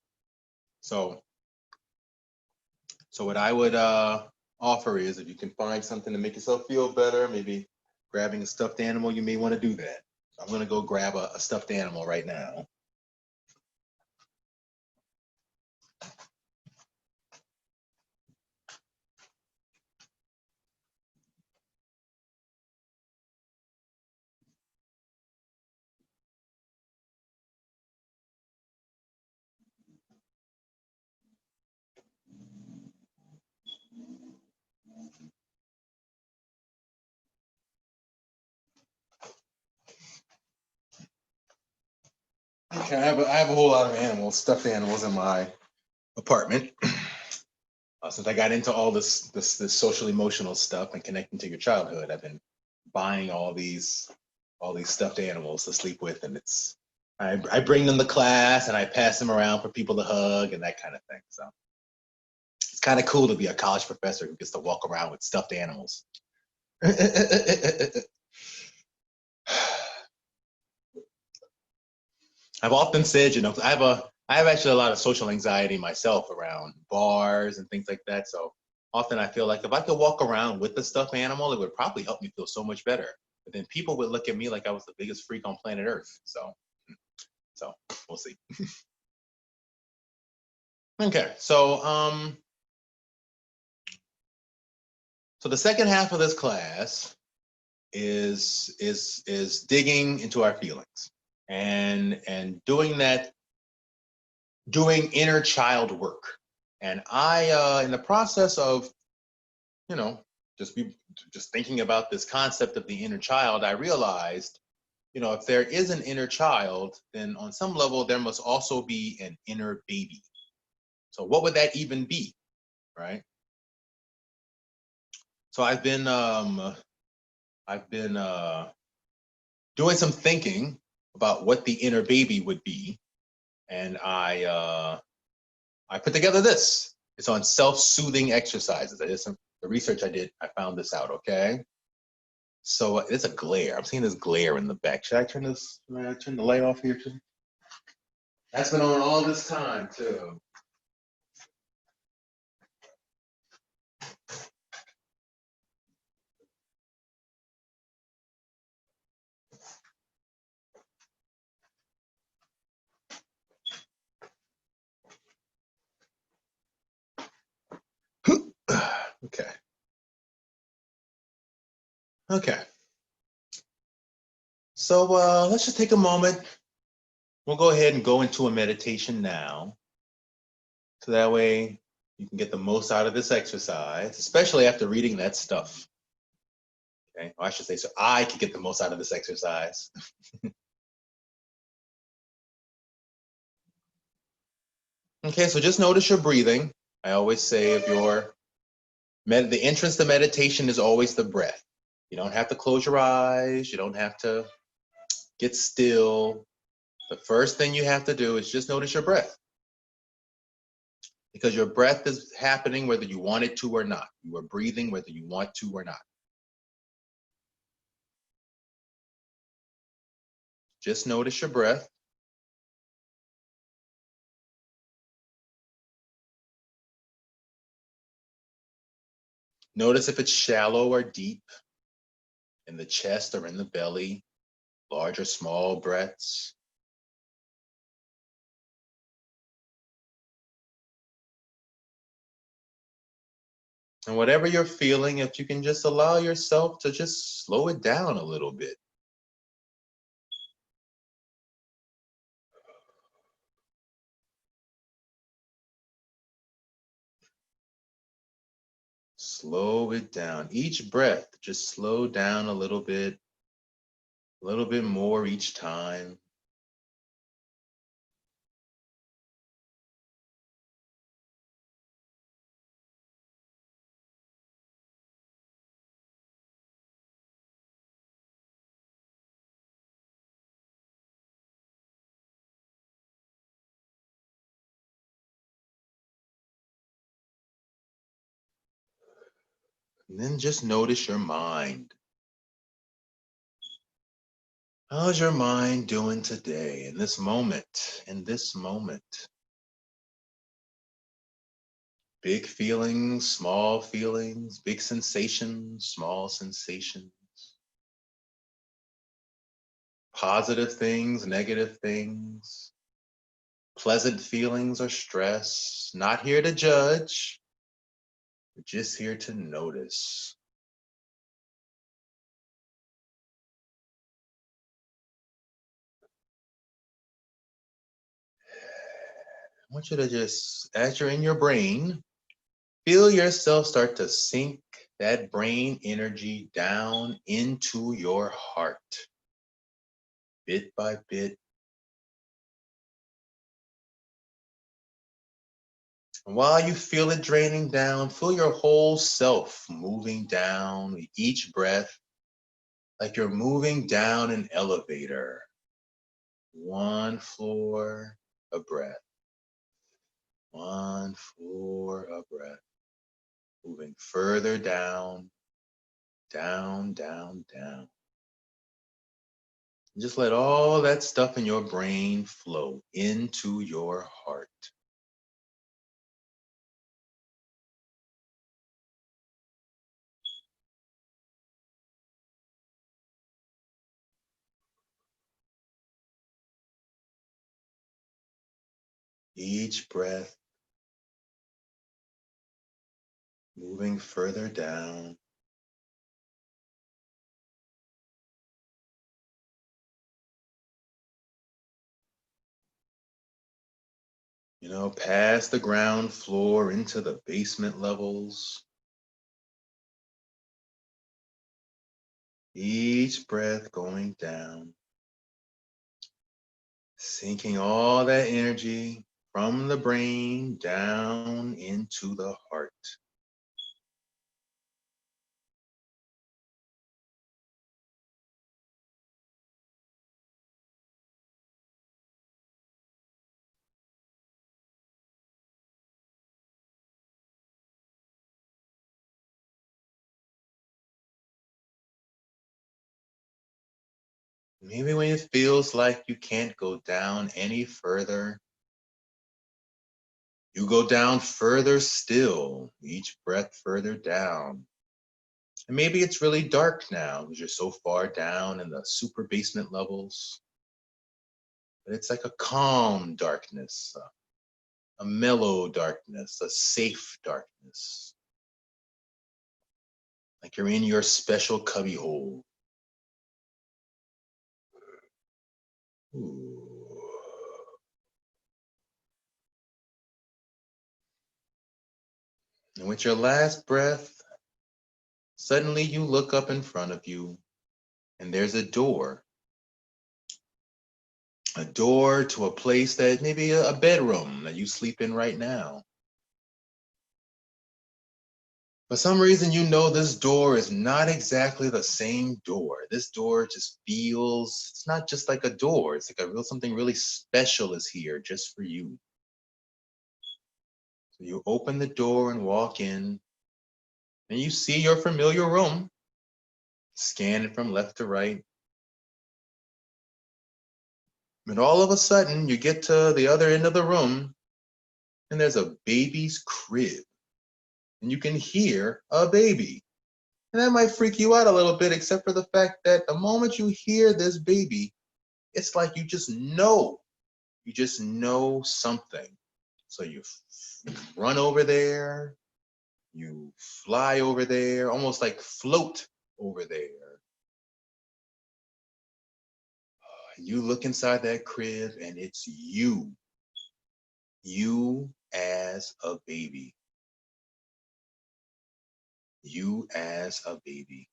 So what I would offer is if you can find something to make yourself feel better, maybe grabbing a stuffed animal, you may want to do that. I'm going to go grab a stuffed animal right now. Okay, I have a whole lot of animals, stuffed animals in my apartment. Since I got into all this social emotional stuff and connecting to your childhood, I've been buying all these stuffed animals to sleep with, and I bring them to class and I pass them around for people to hug and that kind of thing. So it's kind of cool to be a college professor who gets to walk around with stuffed animals. I've often said, I have actually a lot of social anxiety myself around bars and things like that. So often I feel like if I could walk around with the stuffed animal, it would probably help me feel so much better. But then people would look at me like I was the biggest freak on planet Earth. So we'll see. Okay, so the second half of this class is digging into our feelings and doing inner child work. And I in the process of just thinking about this concept of the inner child, I realized, if there is an inner child, then on some level there must also be an inner baby. So what would that even be, right? So I've been doing some thinking about what the inner baby would be, and I put together this. It's on self-soothing exercises. the research I did, I found this out, okay? So it's a glare. I'm seeing this glare in the back. Should I turn this, turn the light off here too? That's been on all this time too. Okay. Okay. So let's just take a moment. We'll go ahead and go into a meditation now. So that way you can get the most out of this exercise, especially after reading that stuff. Okay. Or I should say, so I can get the most out of this exercise. Okay, so just notice your breathing. I always say if the entrance to meditation is always the breath. You don't have to close your eyes. You don't have to get still. The first thing you have to do is just notice your breath. Because your breath is happening whether you want it to or not. You are breathing whether you want to or not. Just notice your breath. Notice if it's shallow or deep, in the chest or in the belly, large or small breaths. And whatever you're feeling, if you can just allow yourself to just slow it down a little bit. Slow it down. Each breath, just slow down a little bit more each time. And then just notice your mind. How's your mind doing today, in this moment, Big feelings, big sensations, small sensations. Positive things, negative things, pleasant feelings or stress. Not here to judge, we're just here to notice. I want you to just, as you're in your brain, feel yourself start to sink that brain energy down into your heart, bit by bit. And while you feel it draining down, feel your whole self moving down with each breath, like you're moving down an elevator. One floor a breath. One floor a breath. Moving further down, down, down, down. Just let all that stuff in your brain flow into your heart. Each breath moving further down. Past the ground floor into the basement levels. Each breath going down, sinking all that energy from the brain down into the heart. Maybe when it feels like you can't go down any further, you go down further still, each breath further down. And maybe it's really dark now because you're so far down in the super basement levels. But it's like a calm darkness, a mellow darkness, a safe darkness. Like you're in your special cubby hole. Ooh. And with your last breath, suddenly you look up in front of you and there's a door to a place that maybe a bedroom that you sleep in right now. For some reason, you know this door is not exactly the same door. This door just feels, it's not just like a door. It's like something really special is here just for you. So you open the door and walk in and you see your familiar room, scan it from left to right. And all of a sudden, you get to the other end of the room and there's a baby's crib. And you can hear a baby. And that might freak you out a little bit, except for the fact that the moment you hear this baby, it's like you just know something. So you run over there, you fly over there, almost like float over there. You look inside that crib and it's you as a baby, you as a baby.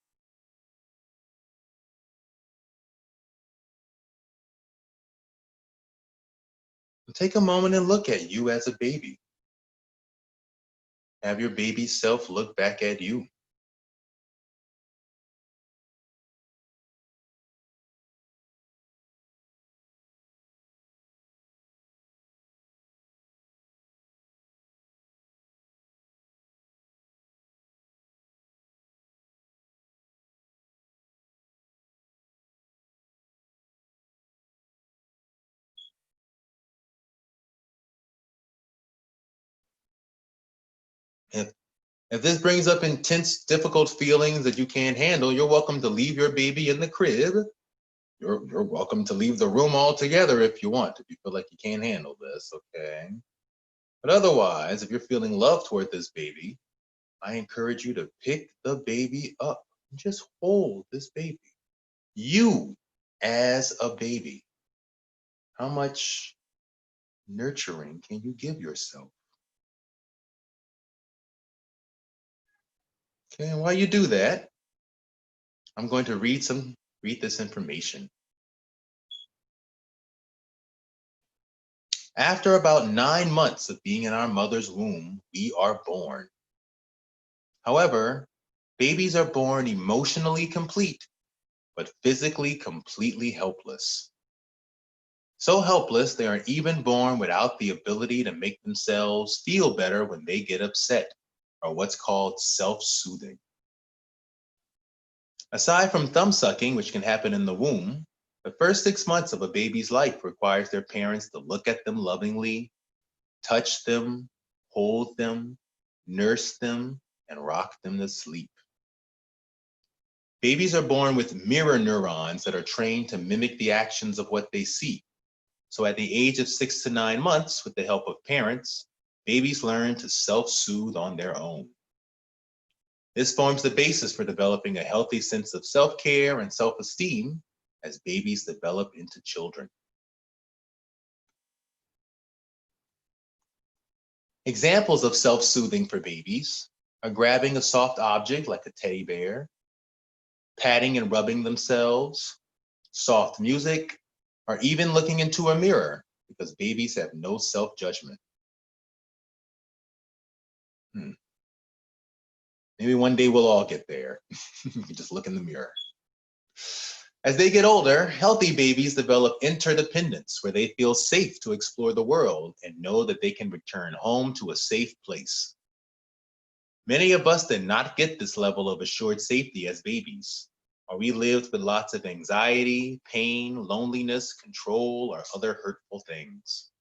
Take a moment and look at you as a baby. Have your baby self look back at you. If, if this brings up intense, difficult feelings that you can't handle, you're welcome to leave your baby in the crib. You're welcome to leave the room altogether if you want, if you feel like you can't handle this, okay? But otherwise, if you're feeling love toward this baby, I encourage you to pick the baby up and just hold this baby. You as a baby. How much nurturing can you give yourself? Okay, and while you do that, I'm going to read this information. After about 9 months of being in our mother's womb, we are born. However, babies are born emotionally complete, but physically completely helpless. So helpless, they are even born without the ability to make themselves feel better when they get upset, or what's called self-soothing. Aside from thumb sucking, which can happen in the womb, the first 6 months of a baby's life requires their parents to look at them lovingly, touch them, hold them, nurse them, and rock them to sleep. Babies are born with mirror neurons that are trained to mimic the actions of what they see. So at the age of 6 to 9 months, with the help of parents, babies learn to self-soothe on their own. This forms the basis for developing a healthy sense of self-care and self-esteem as babies develop into children. Examples of self-soothing for babies are grabbing a soft object like a teddy bear, patting and rubbing themselves, soft music, or even looking into a mirror because babies have no self-judgment. Maybe one day we'll all get there. You can just look in the mirror. As they get older, healthy babies develop interdependence where they feel safe to explore the world and know that they can return home to a safe place. Many of us did not get this level of assured safety as babies. Or we lived with lots of anxiety, pain, loneliness, control, or other hurtful things.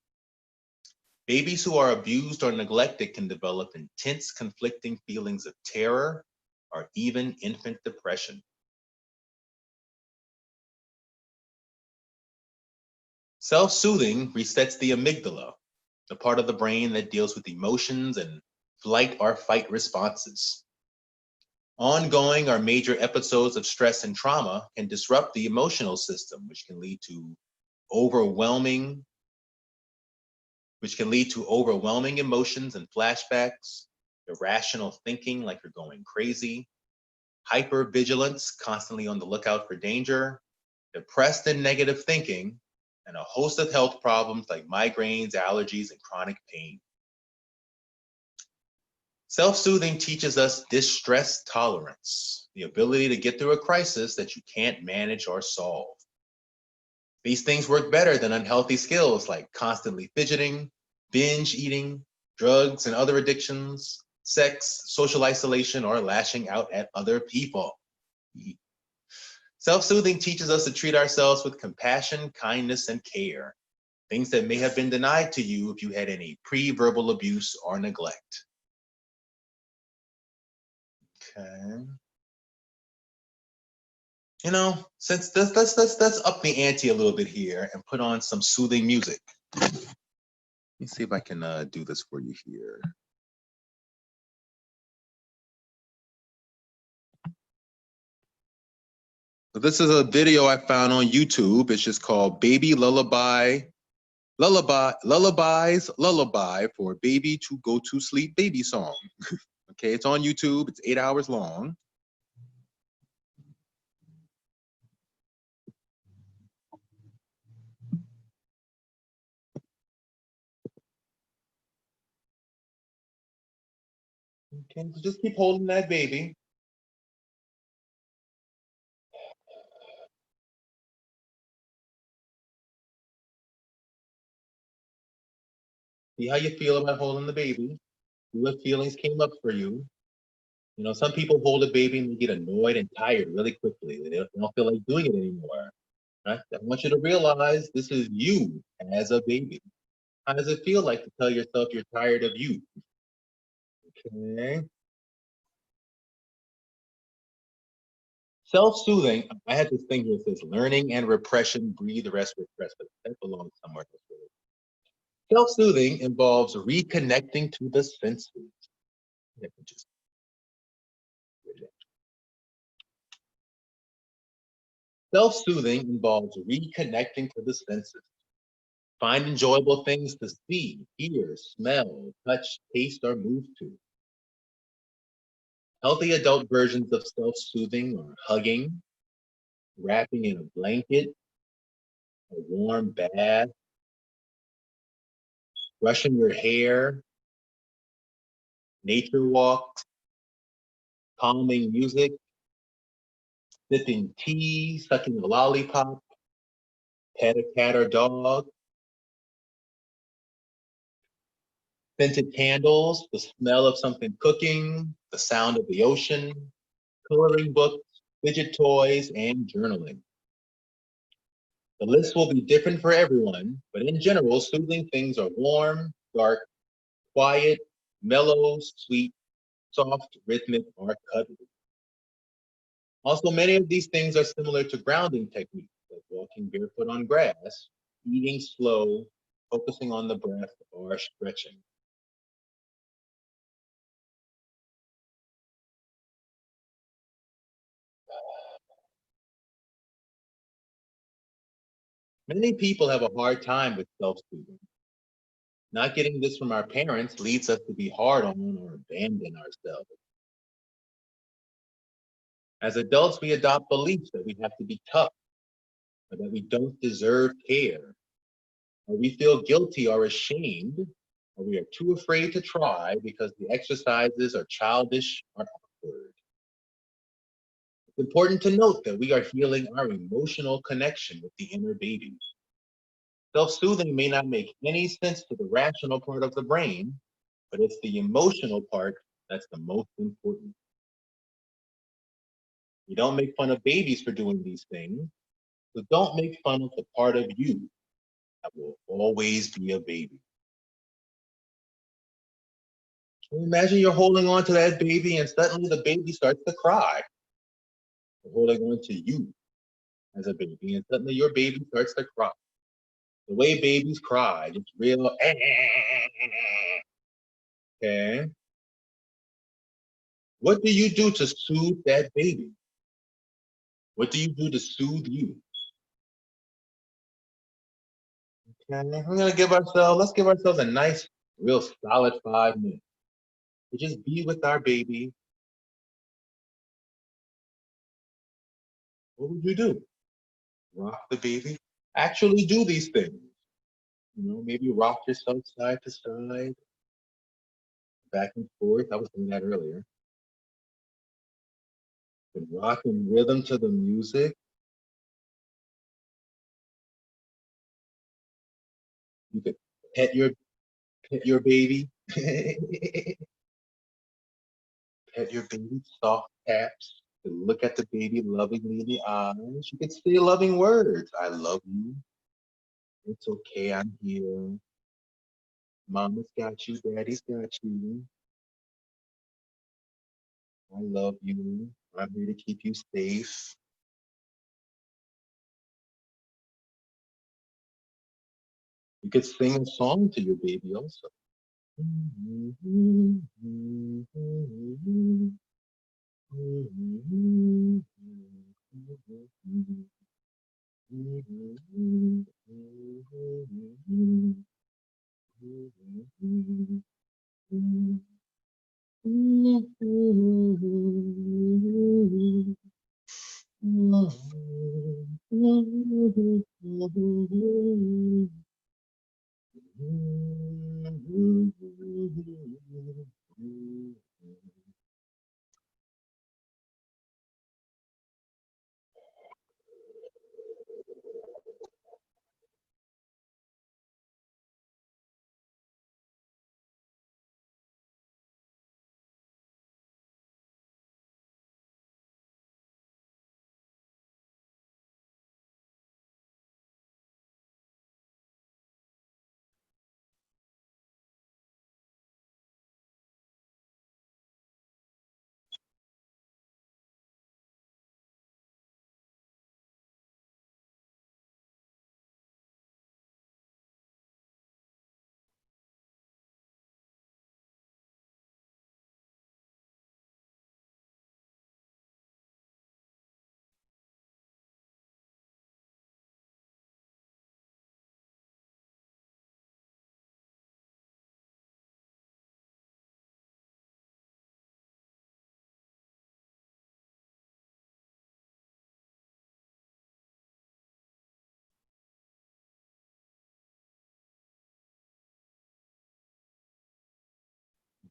Babies who are abused or neglected can develop intense, conflicting feelings of terror or even infant depression. Self-soothing resets the amygdala, the part of the brain that deals with emotions and flight or fight responses. Ongoing or major episodes of stress and trauma can disrupt the emotional system, overwhelming, which can lead to overwhelming emotions and flashbacks, irrational thinking like you're going crazy, hypervigilance, constantly on the lookout for danger, depressed and negative thinking, and a host of health problems like migraines, allergies, and chronic pain. Self-soothing teaches us distress tolerance, the ability to get through a crisis that you can't manage or solve. These things work better than unhealthy skills like constantly fidgeting, binge eating, drugs and other addictions, sex, social isolation, or lashing out at other people. Self-soothing teaches us to treat ourselves with compassion, kindness, and care, things that may have been denied to you if you had any pre-verbal abuse or neglect. Okay. You know, since let's up the ante a little bit here and put on some soothing music. Let me see if I can do this for you here. So this is a video I found on YouTube. It's just called Baby Lullaby, Lullaby for Baby to Go to Sleep Baby Song. Okay, it's on YouTube. It's 8 hours long. Okay, so just keep holding that baby. See how you feel about holding the baby. See what feelings came up for you. You know, some people hold a baby and they get annoyed and tired really quickly. They don't feel like doing it anymore. Right? I want you to realize this is you as a baby. How does it feel like to tell yourself you're tired of you? Okay. Self-soothing, I had this thing here that says learning and repression, breathe, rest, repress, but that belongs somewhere else. Self-soothing involves reconnecting to the senses. Self-soothing involves reconnecting to the senses. Find enjoyable things to see, hear, smell, touch, taste, or move to. Healthy adult versions of self-soothing are hugging, wrapping in a blanket, a warm bath, brushing your hair, nature walks, calming music, sipping tea, sucking a lollipop, pet a cat or dog, scented candles, the smell of something cooking, the sound of the ocean, coloring books, fidget toys, and journaling. The list will be different for everyone, but in general, soothing things are warm, dark, quiet, mellow, sweet, soft, rhythmic, or cuddly. Also, many of these things are similar to grounding techniques, like walking barefoot on grass, eating slow, focusing on the breath, or stretching. Many people have a hard time with self-soothing. Not getting this from our parents leads us to be hard on or abandon ourselves. As adults, we adopt beliefs that we have to be tough, or that we don't deserve care, or we feel guilty or ashamed, or we are too afraid to try because the exercises are childish or awkward. It's important to note that we are healing our emotional connection with the inner baby. Self-soothing may not make any sense to the rational part of the brain, but it's the emotional part that's the most important. You don't make fun of babies for doing these things. So don't make fun of the part of you that will always be a baby. Can you imagine you're holding on to that baby and suddenly the baby starts to cry? You're holding on to you as a baby and suddenly your baby starts to cry. The way babies cry, just real. Okay. What do you do to soothe that baby? What do you do to soothe you? Okay. Let's give ourselves a nice, real solid 5 minutes to just be with our baby. What would you do? Rock the baby? Actually do these things. Maybe rock yourself side to side, back and forth. I was doing that earlier. And rock in rhythm to the music. You could pet your baby. Pet your baby, soft taps. You could look at the baby lovingly in the eyes. You could say loving words. I love you. It's okay, I'm here. Mama's got you, daddy's got you. I love you. I'm here to keep you safe. You could sing a song to your baby also.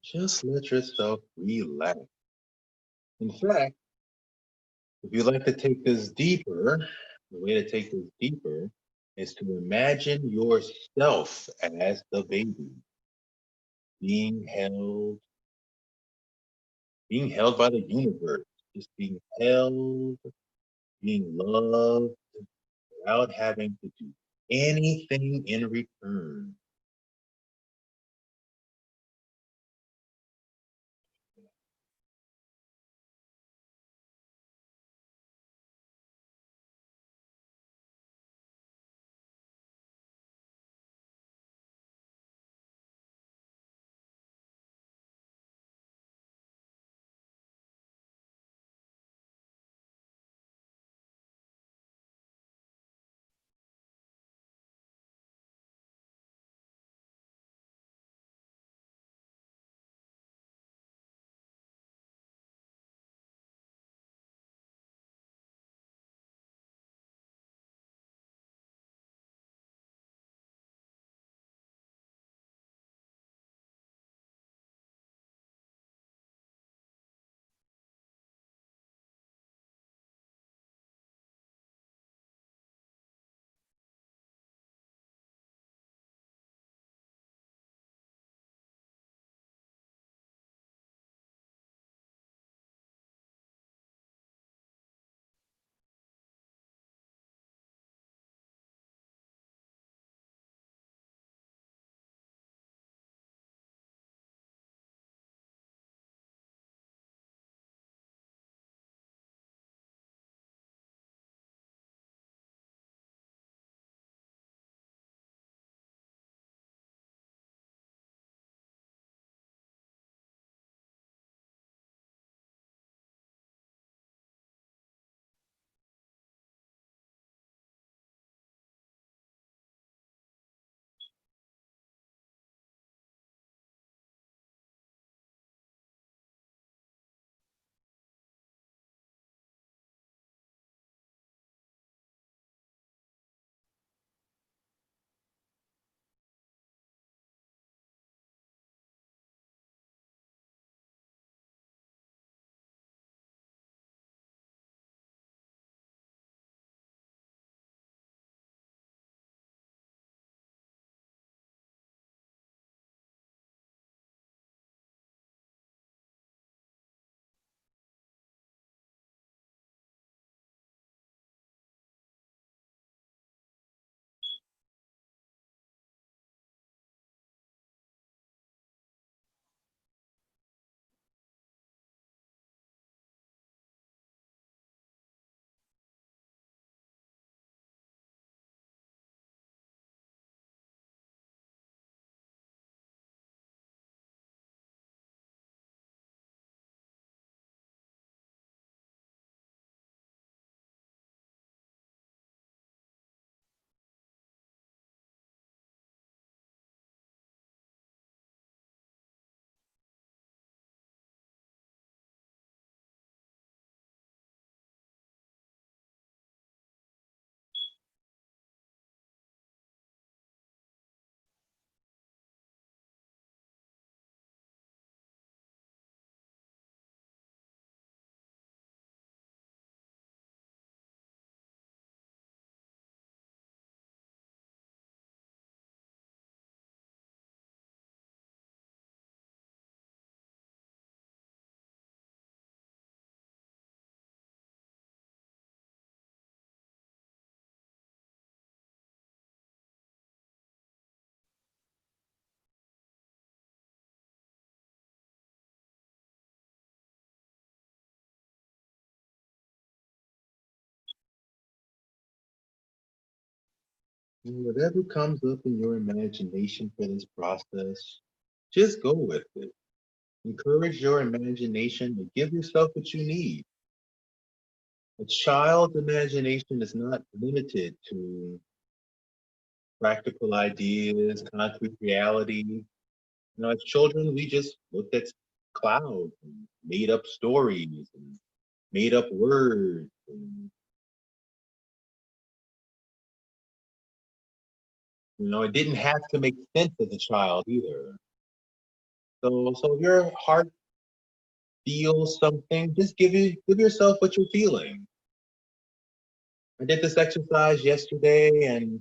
Just let yourself relax. In fact, if you'd like to take this deeper, the way to take this deeper is to imagine yourself as the baby being held, being held by the universe, just being held, being loved without having to do anything in return. And whatever comes up in your imagination for this process, just go with it. Encourage your imagination and give yourself what you need. A child's imagination is not limited to practical ideas, concrete reality. As children, we just looked at clouds and made up stories and made up words. And, it didn't have to make sense as a child either. So if your heart feels something, just give yourself what you're feeling. I did this exercise yesterday, and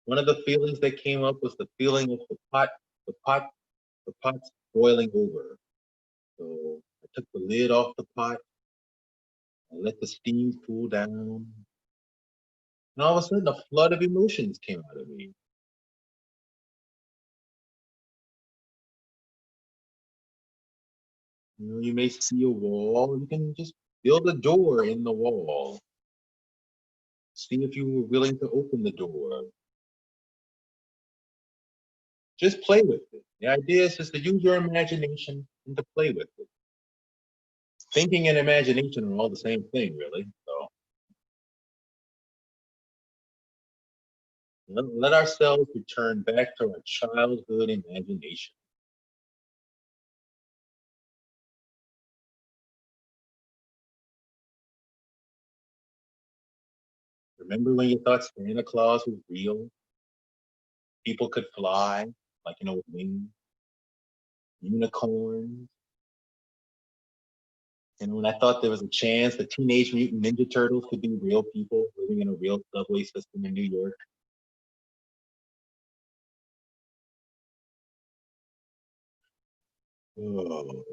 one of the feelings that came up was the feeling of the pot, the pot's boiling over. So I took the lid off the pot, I let the steam cool down, and all of a sudden a flood of emotions came out of me. You may see a wall, you can just build a door in the wall. See if you were willing to open the door. Just play with it. The idea is just to use your imagination and to play with it. Thinking and imagination are all the same thing, really. So let ourselves return back to our childhood imagination. Remember when you thought Santa Claus was real? People could fly, like, with wings, unicorns. And when I thought there was a chance the Teenage Mutant Ninja Turtles could be real people living in a real subway system in New York. Oh.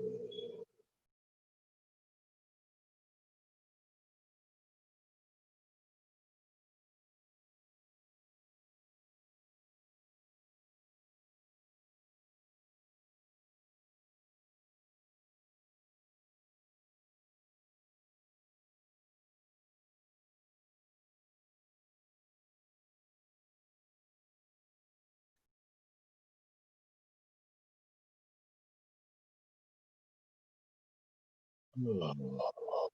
Oh.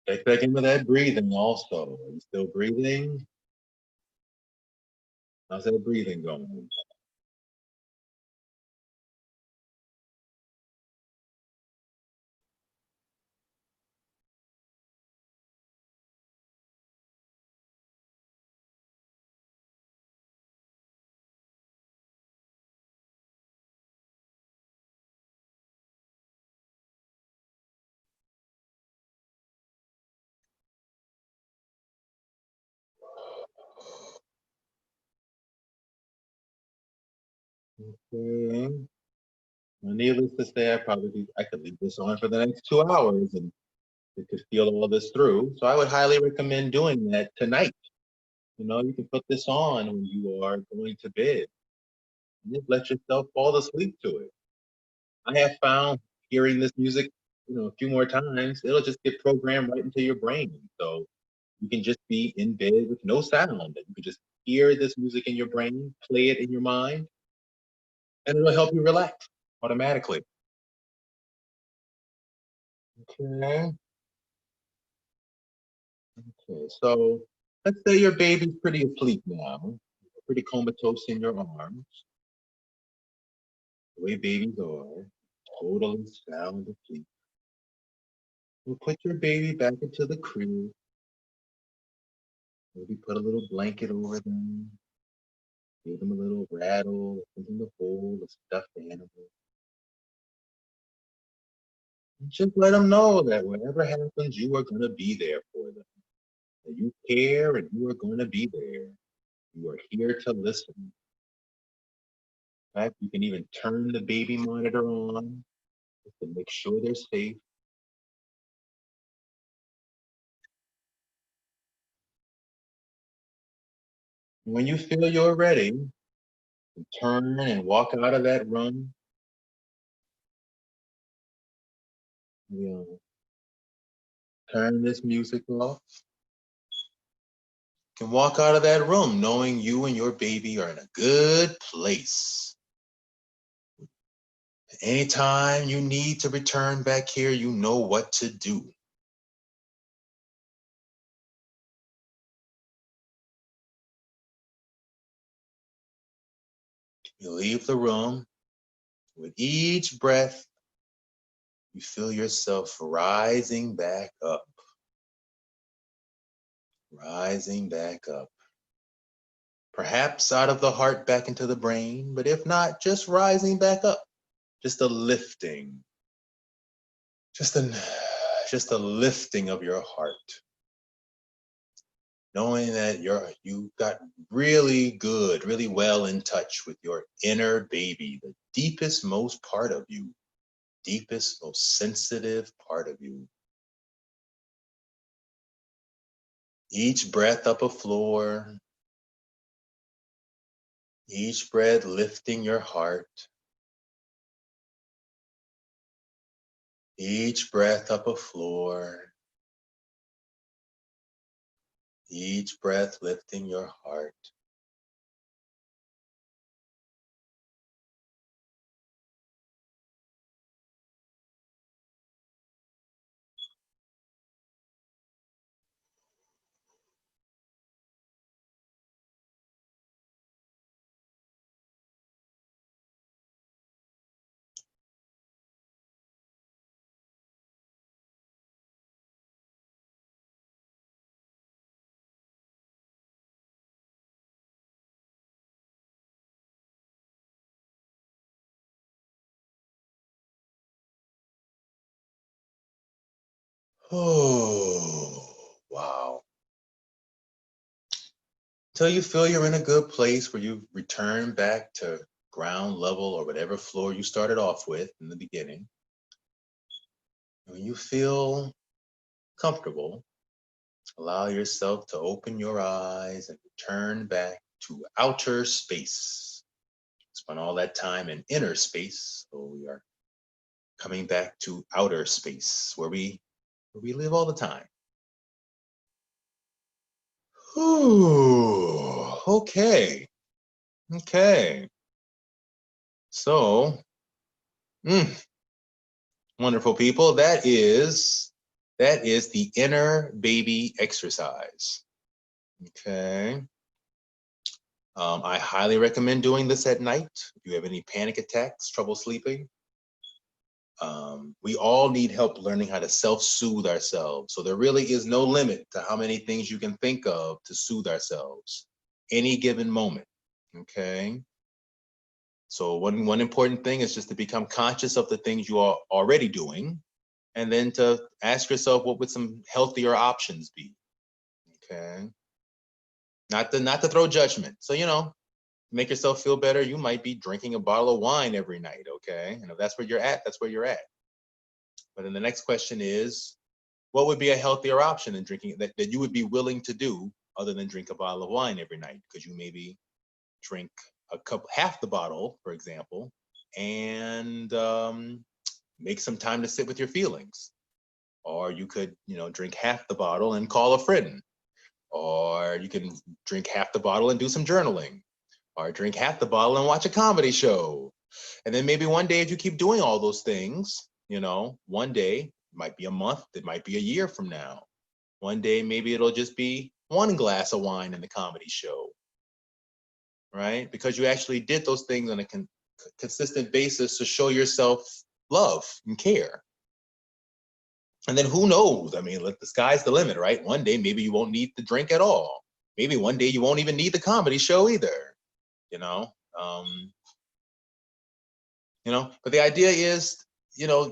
Check back in with that breathing also. Are you still breathing? How's that breathing going? Okay. Well, needless to say, I could leave this on for the next 2 hours and it could feel all this through. So I would highly recommend doing that tonight. You can put this on when you are going to bed and just let yourself fall asleep to it. I have found hearing this music, a few more times, it'll just get programmed right into your brain. So you can just be in bed with no sound. And you can just hear this music in your brain, play it in your mind, and it'll help you relax automatically. Okay. Okay. So let's say your baby's pretty asleep now, pretty comatose in your arms, the way babies are, totally sound asleep. We'll put your baby back into the crib. Maybe put a little blanket over them, give them a little rattle, something to hold, a stuffed animal. And just let them know that whatever happens, you are going to be there for them. That you care and you are going to be there. You are here to listen. In fact, you can even turn the baby monitor on just to make sure they're safe. When you feel you're ready, turn and walk out of that run. You know, turn this music off. You can walk out of that room knowing you and your baby are in a good place. Anytime you need to return back here, you know what to do. You leave the room. With each breath, you feel yourself rising back up. Rising back up. Perhaps out of the heart back into the brain, but if not, just rising back up. Just a lifting. Just a lifting of your heart. Knowing that you got really good, really well in touch with your inner baby, the deepest, most part of you, deepest, most sensitive part of you. Each breath up a floor, each breath lifting your heart, each breath up a floor, each breath lifting your heart. Oh, wow. Till you feel you're in a good place where you return back to ground level or whatever floor you started off with in the beginning. When you feel comfortable, allow yourself to open your eyes and return back to outer space. Spent all that time in inner space, so we are coming back to outer space where we live all the time. Ooh, okay. Okay. So, wonderful people, that is the inner baby exercise. Okay. I highly recommend doing this at night. If you have any panic attacks, trouble sleeping, we all need help learning how to self-soothe ourselves. So there really is no limit to how many things you can think of to soothe ourselves any given moment. Okay. So one important thing is just to become conscious of the things you are already doing, and then to ask yourself, what would some healthier options be? Okay. Not to throw judgment. So, make yourself feel better, you might be drinking a bottle of wine every night. Okay. And if that's where you're at, that's where you're at. But then the next question is, what would be a healthier option than drinking that you would be willing to do other than drink a bottle of wine every night? Because you maybe drink a cup, half the bottle, for example, and make some time to sit with your feelings. Or you could, drink half the bottle and call a friend. Or you can drink half the bottle and do some journaling. Or drink half the bottle and watch a comedy show. And then maybe one day, if you keep doing all those things, one day, it might be a month, it might be a year from now. One day, maybe it'll just be one glass of wine in the comedy show, right? Because you actually did those things on a consistent basis to show yourself love and care. And then who knows? I mean, the sky's the limit, right? One day, maybe you won't need the drink at all. Maybe one day you won't even need the comedy show either, you know? Um, but the idea is,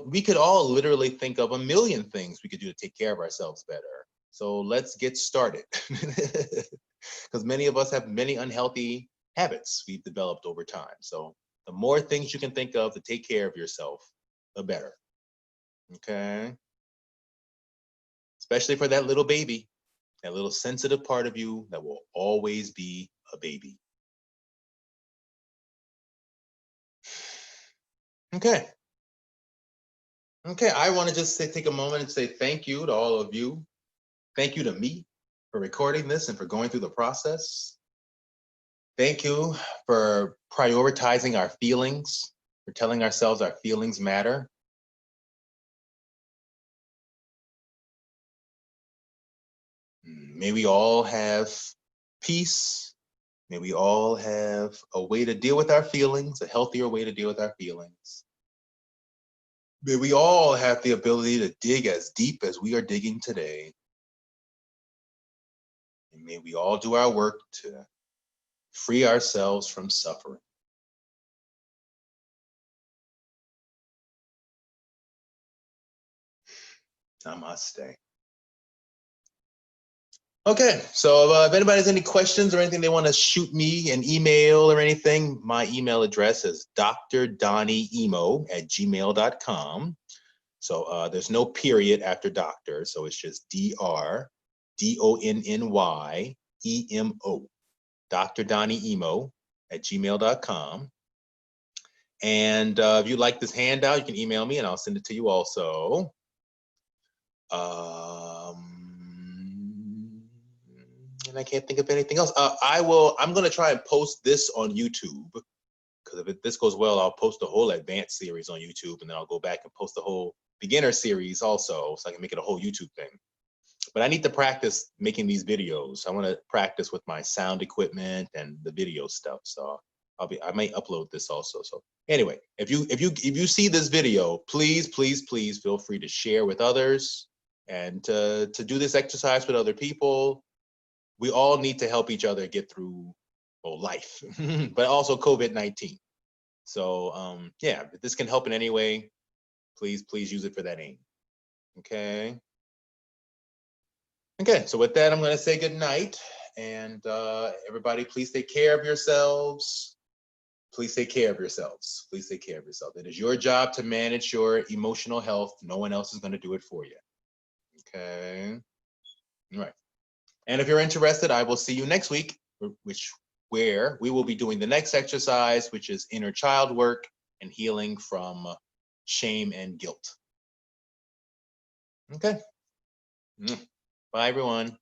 we could all literally think of a million things we could do to take care of ourselves better. So let's get started. Because many of us have many unhealthy habits we've developed over time. So the more things you can think of to take care of yourself, the better. Okay. Especially for that little baby, that little sensitive part of you that will always be a baby. Okay. Okay. I want to just take a moment and say thank you to all of you. Thank you to me for recording this and for going through the process. Thank you for prioritizing our feelings, for telling ourselves our feelings matter. May we all have peace. May we all have a way to deal with our feelings, a healthier way to deal with our feelings. May we all have the ability to dig as deep as we are digging today. And may we all do our work to free ourselves from suffering. Namaste. Okay, so if anybody has any questions or anything they want to shoot me an email or anything, my email address is drdonnyemo@gmail.com. So there's no period after doctor, so it's just DRDONNYEMO, drdonnyemo@gmail.com. And if you like this handout, you can email me and I'll send it to you also. And I can't think of anything else. I'm going to try and post this on YouTube, because if this goes well, I'll post the whole advanced series on YouTube, and then I'll go back and post the whole beginner series also, so I can make it a whole YouTube thing. But I need to practice making these videos. I want to practice with my sound equipment and the video stuff. So I might upload this also. So anyway, if you see this video, please feel free to share with others and to do this exercise with other people. We all need to help each other get through life, but also COVID-19. So yeah, if this can help in any way, please use it for that aim. Okay. Okay, so with that, I'm going to say good night. And everybody, please take care of yourselves. Please take care of yourselves. Please take care of yourself. It is your job to manage your emotional health. No one else is going to do it for you. Okay. All right. And if you're interested, I will see you next week, where we will be doing the next exercise, which is inner child work and healing from shame and guilt. Okay. Bye, everyone.